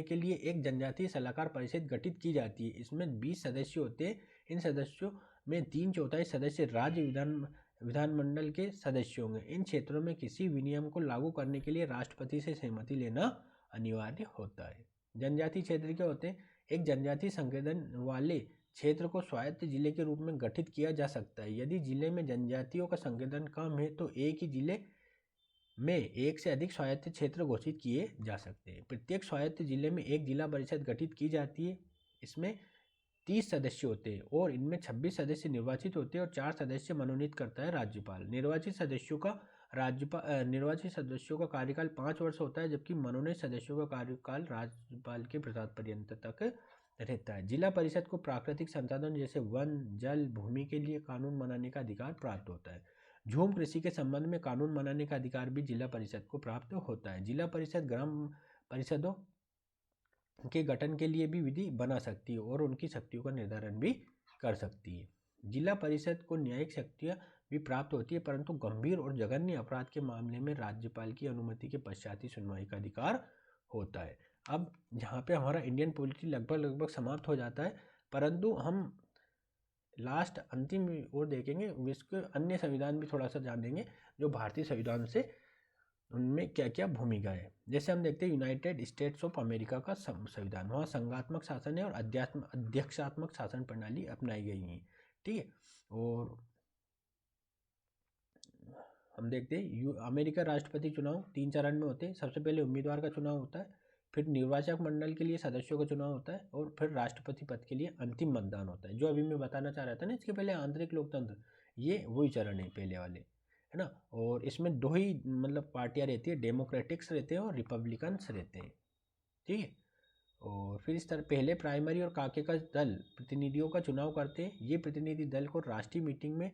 के लिए एक जनजातीय सलाहकार परिषद गठित की जाती है। इसमें 20 सदस्य होते हैं। इन सदस्यों में 3/4 सदस्य राज्य विधानमंडल के सदस्य होंगे। इन क्षेत्रों में किसी विनियम को लागू करने के लिए राष्ट्रपति से सहमति लेना अनिवार्य होता है। जनजातीय क्षेत्र क्या होते हैं, एक जनजातीय संकेतन वाले क्षेत्र को स्वायत्त जिले के रूप में गठित किया जा सकता है। यदि जिले में जनजातियों का संकेतन कम है तो एक ही जिले में एक से अधिक स्वायत्त क्षेत्र घोषित किए जा सकते हैं। प्रत्येक स्वायत्त जिले में एक जिला परिषद गठित की जाती है। इसमें 30 सदस्य होते हैं और इनमें 26 सदस्य निर्वाचित होते हैं और 4 सदस्य मनोनीत करता है राज्यपाल। निर्वाचित सदस्यों का कार्यकाल 5 वर्ष होता है, जबकि मनोनीत सदस्यों का कार्यकाल राज्यपाल के प्रसाद पर्यंत तक रहता है। जिला परिषद को प्राकृतिक संसाधन जैसे वन, जल, भूमि के लिए कानून बनाने का अधिकार प्राप्त होता है। झूम कृषि के संबंध में कानून बनाने का अधिकार भी जिला परिषद को प्राप्त होता है। जिला परिषद ग्राम परिषदों के गठन के लिए भी विधि बना सकती है और उनकी शक्तियों का निर्धारण भी कर सकती है। जिला परिषद को न्यायिक शक्तियाँ भी प्राप्त होती है, परंतु गंभीर और जघन्य अपराध के मामले में राज्यपाल की अनुमति के पश्चात ही सुनवाई का अधिकार होता है। अब यहाँ पे हमारा इंडियन पॉलिटी लगभग समाप्त हो जाता है, परंतु हम लास्ट अंतिम ओर देखेंगे, विश्व के अन्य संविधान भी थोड़ा सा जानेंगे जो भारतीय संविधान से उनमें क्या क्या भूमिका है। जैसे हम देखते हैं यूनाइटेड स्टेट्स ऑफ अमेरिका का संविधान, वहाँ संघात्मक शासन है और अध्यक्षात्मक शासन प्रणाली अपनाई गई है। ठीक है, और हम देखते हैं अमेरिका राष्ट्रपति चुनाव 3 चरण में होते हैं। सबसे पहले उम्मीदवार का चुनाव होता है, फिर निर्वाचक मंडल के लिए सदस्यों का चुनाव होता है और फिर राष्ट्रपति पद के लिए अंतिम मतदान होता है। जो अभी मैं बताना चाह रहा था ना, इसके पहले आंतरिक लोकतंत्र, ये वही चरण है पहले वाले, है ना। और इसमें 2 ही मतलब पार्टियां रहती है, डेमोक्रेटिक्स रहते हैं और रिपब्लिकन्स रहते हैं। ठीक है, और फिर इस तरह पहले प्राइमरी और काकेकस दल प्रतिनिधियों का चुनाव करते हैं। ये प्रतिनिधि दल को राष्ट्रीय मीटिंग में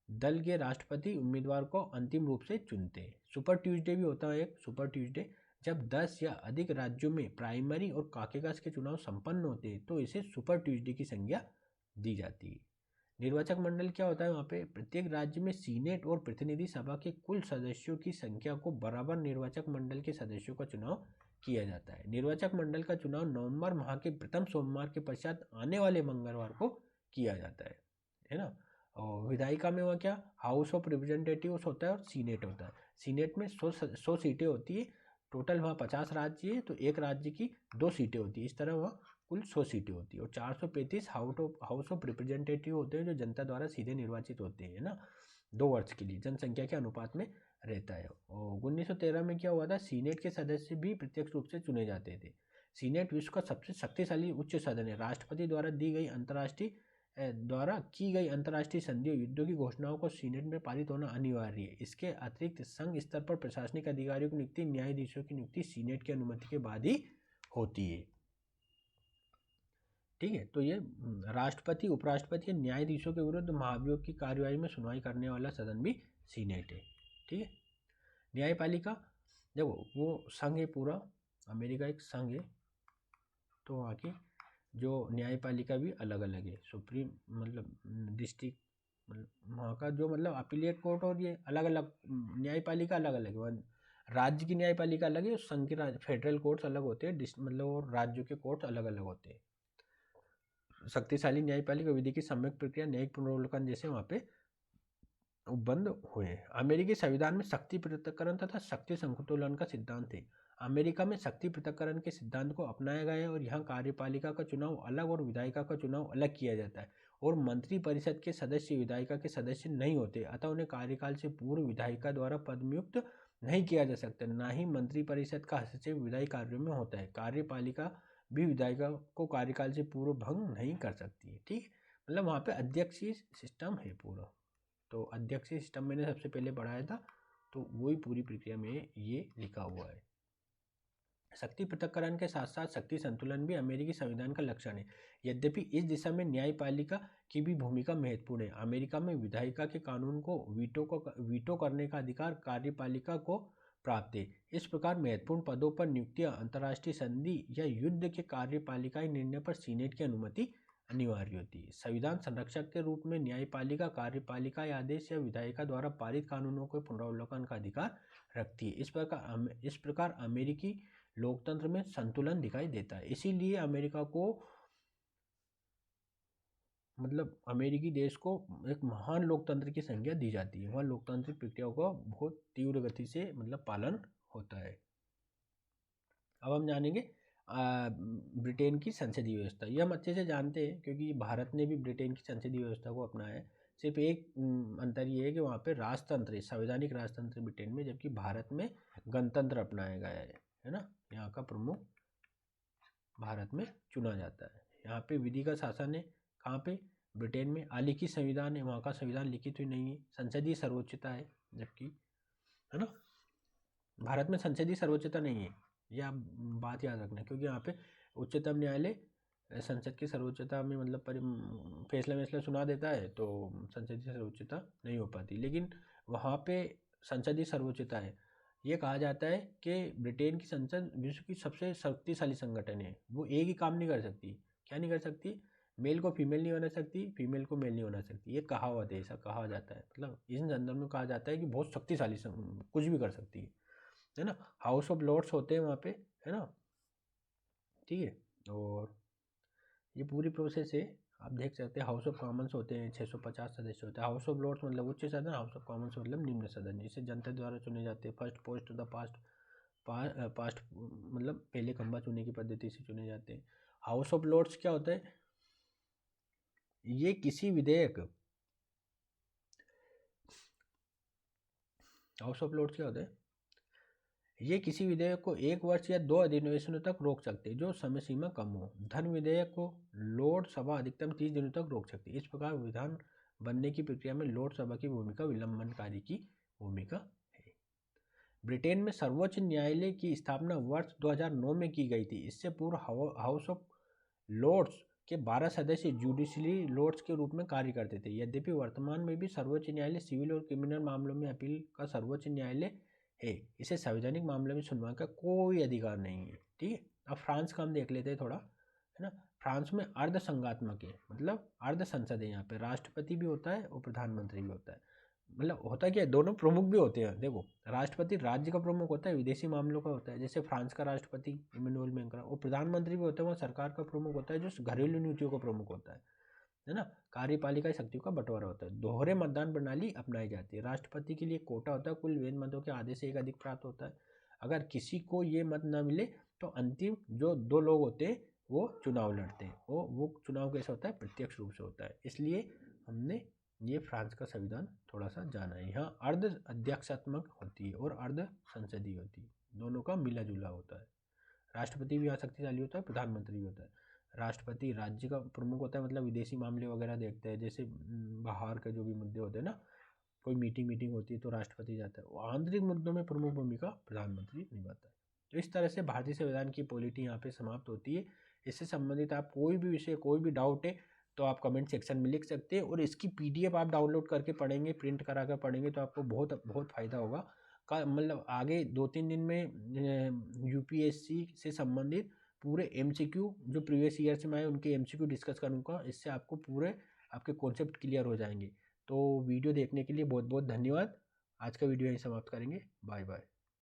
दल के राष्ट्रपति उम्मीदवार को अंतिम रूप से चुनते हैं। सुपर ट्यूसडे भी होता है, एक सुपर ट्यूसडे, जब 10 या अधिक राज्यों में प्राइमरी और काकेकस के चुनाव संपन्न होते हैं तो इसे सुपर ट्यूसडे की संज्ञा दी जाती है। निर्वाचक मंडल क्या होता है, वहाँ पे प्रत्येक राज्य में सीनेट और प्रतिनिधि सभा के कुल सदस्यों की संख्या को बराबर निर्वाचक मंडल के सदस्यों का चुनाव किया जाता है। निर्वाचक मंडल का चुनाव नवंबर माह के प्रथम सोमवार के पश्चात आने वाले मंगलवार को किया जाता है ना। और विधायिका में वह क्या, हाउस ऑफ रिप्रेजेंटेटिव्स होता है और सीनेट होता है। सीनेट में 100 सीटें होती है। टोटल वहाँ 50 राज्य है तो एक राज्य की 2 सीटें होती है। इस तरह वहाँ कुल 100 सीटें होती है और 435 हाउस ऑफ रिप्रेजेंटेटिव होते हैं जो जनता द्वारा सीधे निर्वाचित होते हैं ना, 2 वर्ष के लिए जनसंख्या के अनुपात में रहता है। और 1913 में क्या हुआ था, सीनेट के सदस्य भी प्रत्यक्ष रूप से चुने जाते थे। सीनेट विश्व का सबसे शक्तिशाली उच्च सदन है। राष्ट्रपति द्वारा की गई अंतर्राष्ट्रीय संधियों, युद्धों की घोषणाओं को सीनेट में पारित होना अनिवार्य है। इसके अतिरिक्त संघ स्तर पर प्रशासनिक अधिकारियों की नियुक्ति, न्यायाधीशों की नियुक्ति सीनेट की अनुमति के बाद ही होती है। ठीक है। तो ये राष्ट्रपति, उपराष्ट्रपति, न्यायाधीशों के विरुद्ध महाभियोग की कार्यवाही में सुनवाई करने वाला सदन भी सीनेट है। ठीक है। न्यायपालिका, देखो वो संघ है पूरा, अमेरिका एक संघ है, तो वहाँ की जो न्यायपालिका भी अलग अलग है। सुप्रीम मतलब डिस्ट्रिक्ट, मतलब वहाँ का जो मतलब अपीलेट कोर्ट, और ये अलग अलग न्यायपालिका अलग अलग है। राज्य की न्यायपालिका अलग है, संघ की फेडरल कोर्ट्स अलग होते हैं, मतलब और राज्यों के कोर्ट्स अलग अलग होते हैं। शक्तिशाली न्यायपालिका विधि की सम्यक प्रक्रिया, न्यायिक पुनरावलोकन जैसे वहाँ पे बंद हुए। अमेरिकी संविधान में शक्ति पृथक्करण तथा शक्ति संतुलन का सिद्धांत है। अमेरिका में शक्ति पृथक्करण के सिद्धांत को अपनाया गया है और यहाँ कार्यपालिका का चुनाव अलग और विधायिका का चुनाव अलग किया जाता है, और मंत्री परिषद के सदस्य विधायिका के सदस्य नहीं होते, अतः उन्हें कार्यकाल से पूर्व विधायिका द्वारा पदम्युक्त नहीं किया जा सकता। न ही मंत्री परिषद का हस्तक्षेप विधायी कार्यों में होता है। कार्यपालिका भी विधायिका को कार्यकाल से पूर्व भंग नहीं कर सकती है। ठीक, मतलब वहाँ पे अध्यक्षीय सिस्टम है पूरा। तो अध्यक्षीय सिस्टम मैंने सबसे पहले पढ़ाया था, तो वही पूरी प्रक्रिया में ये लिखा हुआ है। शक्ति पृथक्करण के साथ साथ शक्ति संतुलन भी अमेरिकी संविधान का लक्षण है। यद्यपि इस दिशा में न्यायपालिका की भी भूमिका महत्वपूर्ण है। अमेरिका में विधायिका के कानून को वीटो करने का अधिकार कार्यपालिका को प्राप्त है। इस प्रकार महत्वपूर्ण पदों पर नियुक्तियां, अंतर्राष्ट्रीय संधि या युद्ध के कार्यपालिकाई निर्णय पर सीनेट की अनुमति अनिवार्य होती है। संविधान संरक्षक के रूप में न्यायपालिका कार्यपालिका या आदेश या विधायिका द्वारा पारित कानूनों के पुनरावलोकन का अधिकार रखती है। इस प्रकार अमेरिकी लोकतंत्र में संतुलन दिखाई देता है। इसीलिए अमेरिका को, मतलब अमेरिकी देश को एक महान लोकतंत्र की संज्ञा दी जाती है। वहाँ लोकतांत्रिक प्रक्रियाओं का बहुत तीव्र गति से मतलब पालन होता है। अब हम जानेंगे ब्रिटेन की संसदीय व्यवस्था। ये हम अच्छे से जानते हैं क्योंकि भारत ने भी ब्रिटेन की संसदीय व्यवस्था को अपनाया है। सिर्फ एक अंतर ये है कि वहाँ पे राजतंत्र है, संवैधानिक राजतंत्र ब्रिटेन में, जबकि भारत में गणतंत्र अपनाया गया है ना। यहाँ का प्रमुख भारत में चुना जाता है। यहाँ पे विधि का शासन है, कहाँ पे, ब्रिटेन में। अलिखित संविधान है, वहाँ का संविधान लिखित हुई नहीं है। संसदीय सर्वोच्चता है, जबकि, है ना, भारत में संसदीय सर्वोच्चता नहीं है। यह आप बात याद रखना, क्योंकि यहाँ पे उच्चतम न्यायालय संसद की सर्वोच्चता में मतलब फैसला सुना देता है, तो संसदीय सर्वोच्चता नहीं हो पाती। लेकिन वहाँ पे संसदीय सर्वोच्चता है। ये कहा जाता है कि ब्रिटेन की संसद विश्व की सबसे शक्तिशाली संगठन है। वो एक ही काम नहीं कर सकती। क्या नहीं कर सकती? मेल को फीमेल नहीं बना सकती, फीमेल को मेल नहीं बना सकती। ये कहावत है, ऐसा कहा जाता है। मतलब इस संदर्भ में कहा जाता है कि बहुत शक्तिशाली कुछ भी कर सकती है ना। हाउस ऑफ लॉर्ड्स होते हैं वहाँ पे, है ना। ठीक है, और ये पूरी प्रोसेस है। आप देख सकते हैं हाउस ऑफ कॉमन्स होते हैं, 650 सदस्य होते हैं। हाउस ऑफ लॉर्ड्स मतलब उच्च सदन, हाउस ऑफ कॉमन्स मतलब निम्न सदन। इसे जनता द्वारा चुने जाते हैं। फर्स्ट पोस्ट द पास्ट मतलब पहले खंबा चुने की पद्धति से चुने जाते हैं। हाउस ऑफ लॉर्ड्स क्या होता है? ये किसी विधेयक, हाउस ऑफ लॉर्ड्स क्या होता है? ये किसी विधेयक को 1 वर्ष या 2 अधिवेशनों तक रोक सकते हैं, जो समय सीमा कम हो। धन विधेयक को लोक सभा अधिकतम 30 दिनों तक रोक सकती है। इस प्रकार विधान बनने की प्रक्रिया में लोक सभा की भूमिका विलंबनकारी की भूमिका है। ब्रिटेन में सर्वोच्च न्यायालय की स्थापना वर्ष 2009 में की गई थी। इससे पूर्व हाउस ऑफ लॉर्ड्स के 12 सदस्य जुडिशरी लॉर्ड्स के रूप में कार्य करते थे। यद्यपि वर्तमान में भी सर्वोच्च न्यायालय सिविल और क्रिमिनल मामलों में अपील का सर्वोच्च न्यायालय है। इसे सार्वजनिक मामले में सुनवाई का कोई अधिकार नहीं है। ठीक है, अब फ्रांस का हम देख लेते हैं थोड़ा, है ना। फ्रांस में अर्ध संघात्मक है, मतलब अर्ध संसद है। यहाँ पे राष्ट्रपति भी होता है और प्रधानमंत्री भी होता है। मतलब होता क्या है, दोनों प्रमुख भी होते हैं। देखो, राष्ट्रपति राज्य का प्रमुख होता है, विदेशी मामलों का होता है, जैसे फ्रांस का राष्ट्रपति इमैनुअल मैक्रों, और प्रधानमंत्री भी होता है, वहाँ सरकार का प्रमुख होता है, जो घरेलू नीतियों का प्रमुख होता है ना। कार्यपालिका शक्तियों का बंटवारा होता है। दोहरे मतदान प्रणाली अपनाई जाती है। राष्ट्रपति के लिए कोटा होता है, कुल वैध मतों के आधे से एक अधिक प्राप्त होता है। अगर किसी को ये मत न मिले तो अंतिम जो 2 लोग होते हैं वो चुनाव लड़ते हैं। वो चुनाव कैसे होता है? प्रत्यक्ष रूप से होता है। इसलिए हमने ये फ्रांस का संविधान थोड़ा सा जाना है। यहाँ अर्ध अध्यक्षात्मक होती है और अर्ध संसदीय होती है, दोनों का मिला जुला होता है। राष्ट्रपति भी यहाँ शक्तिशाली होता है, प्रधानमंत्री भी होता है। राष्ट्रपति राज्य का प्रमुख होता है, मतलब विदेशी मामले वगैरह देखते हैं, जैसे बाहर के जो भी मुद्दे होते हैं ना, कोई मीटिंग होती है तो राष्ट्रपति जाता है। आंतरिक मुद्दों में प्रमुख भूमिका प्रधानमंत्री निभाता है। तो इस तरह से भारतीय संविधान की पॉलिटी यहाँ पे समाप्त होती है। इससे संबंधित आप कोई भी विषय, कोई भी डाउट है तो आप कमेंट सेक्शन में लिख सकते हैं। और इसकी PDF आप डाउनलोड करके पढ़ेंगे, प्रिंट करा कर पढ़ेंगे तो आपको बहुत बहुत फ़ायदा होगा। का मतलब आगे 2-3 दिन में UPSC से संबंधित पूरे MCQ जो प्रीवियस ईयर से मैं उनके MCQ डिस्कस करूँगा। इससे आपको पूरे आपके कॉन्सेप्ट क्लियर हो जाएंगे। तो वीडियो देखने के लिए बहुत बहुत धन्यवाद। आज का वीडियो यहीं समाप्त करेंगे। Bye bye.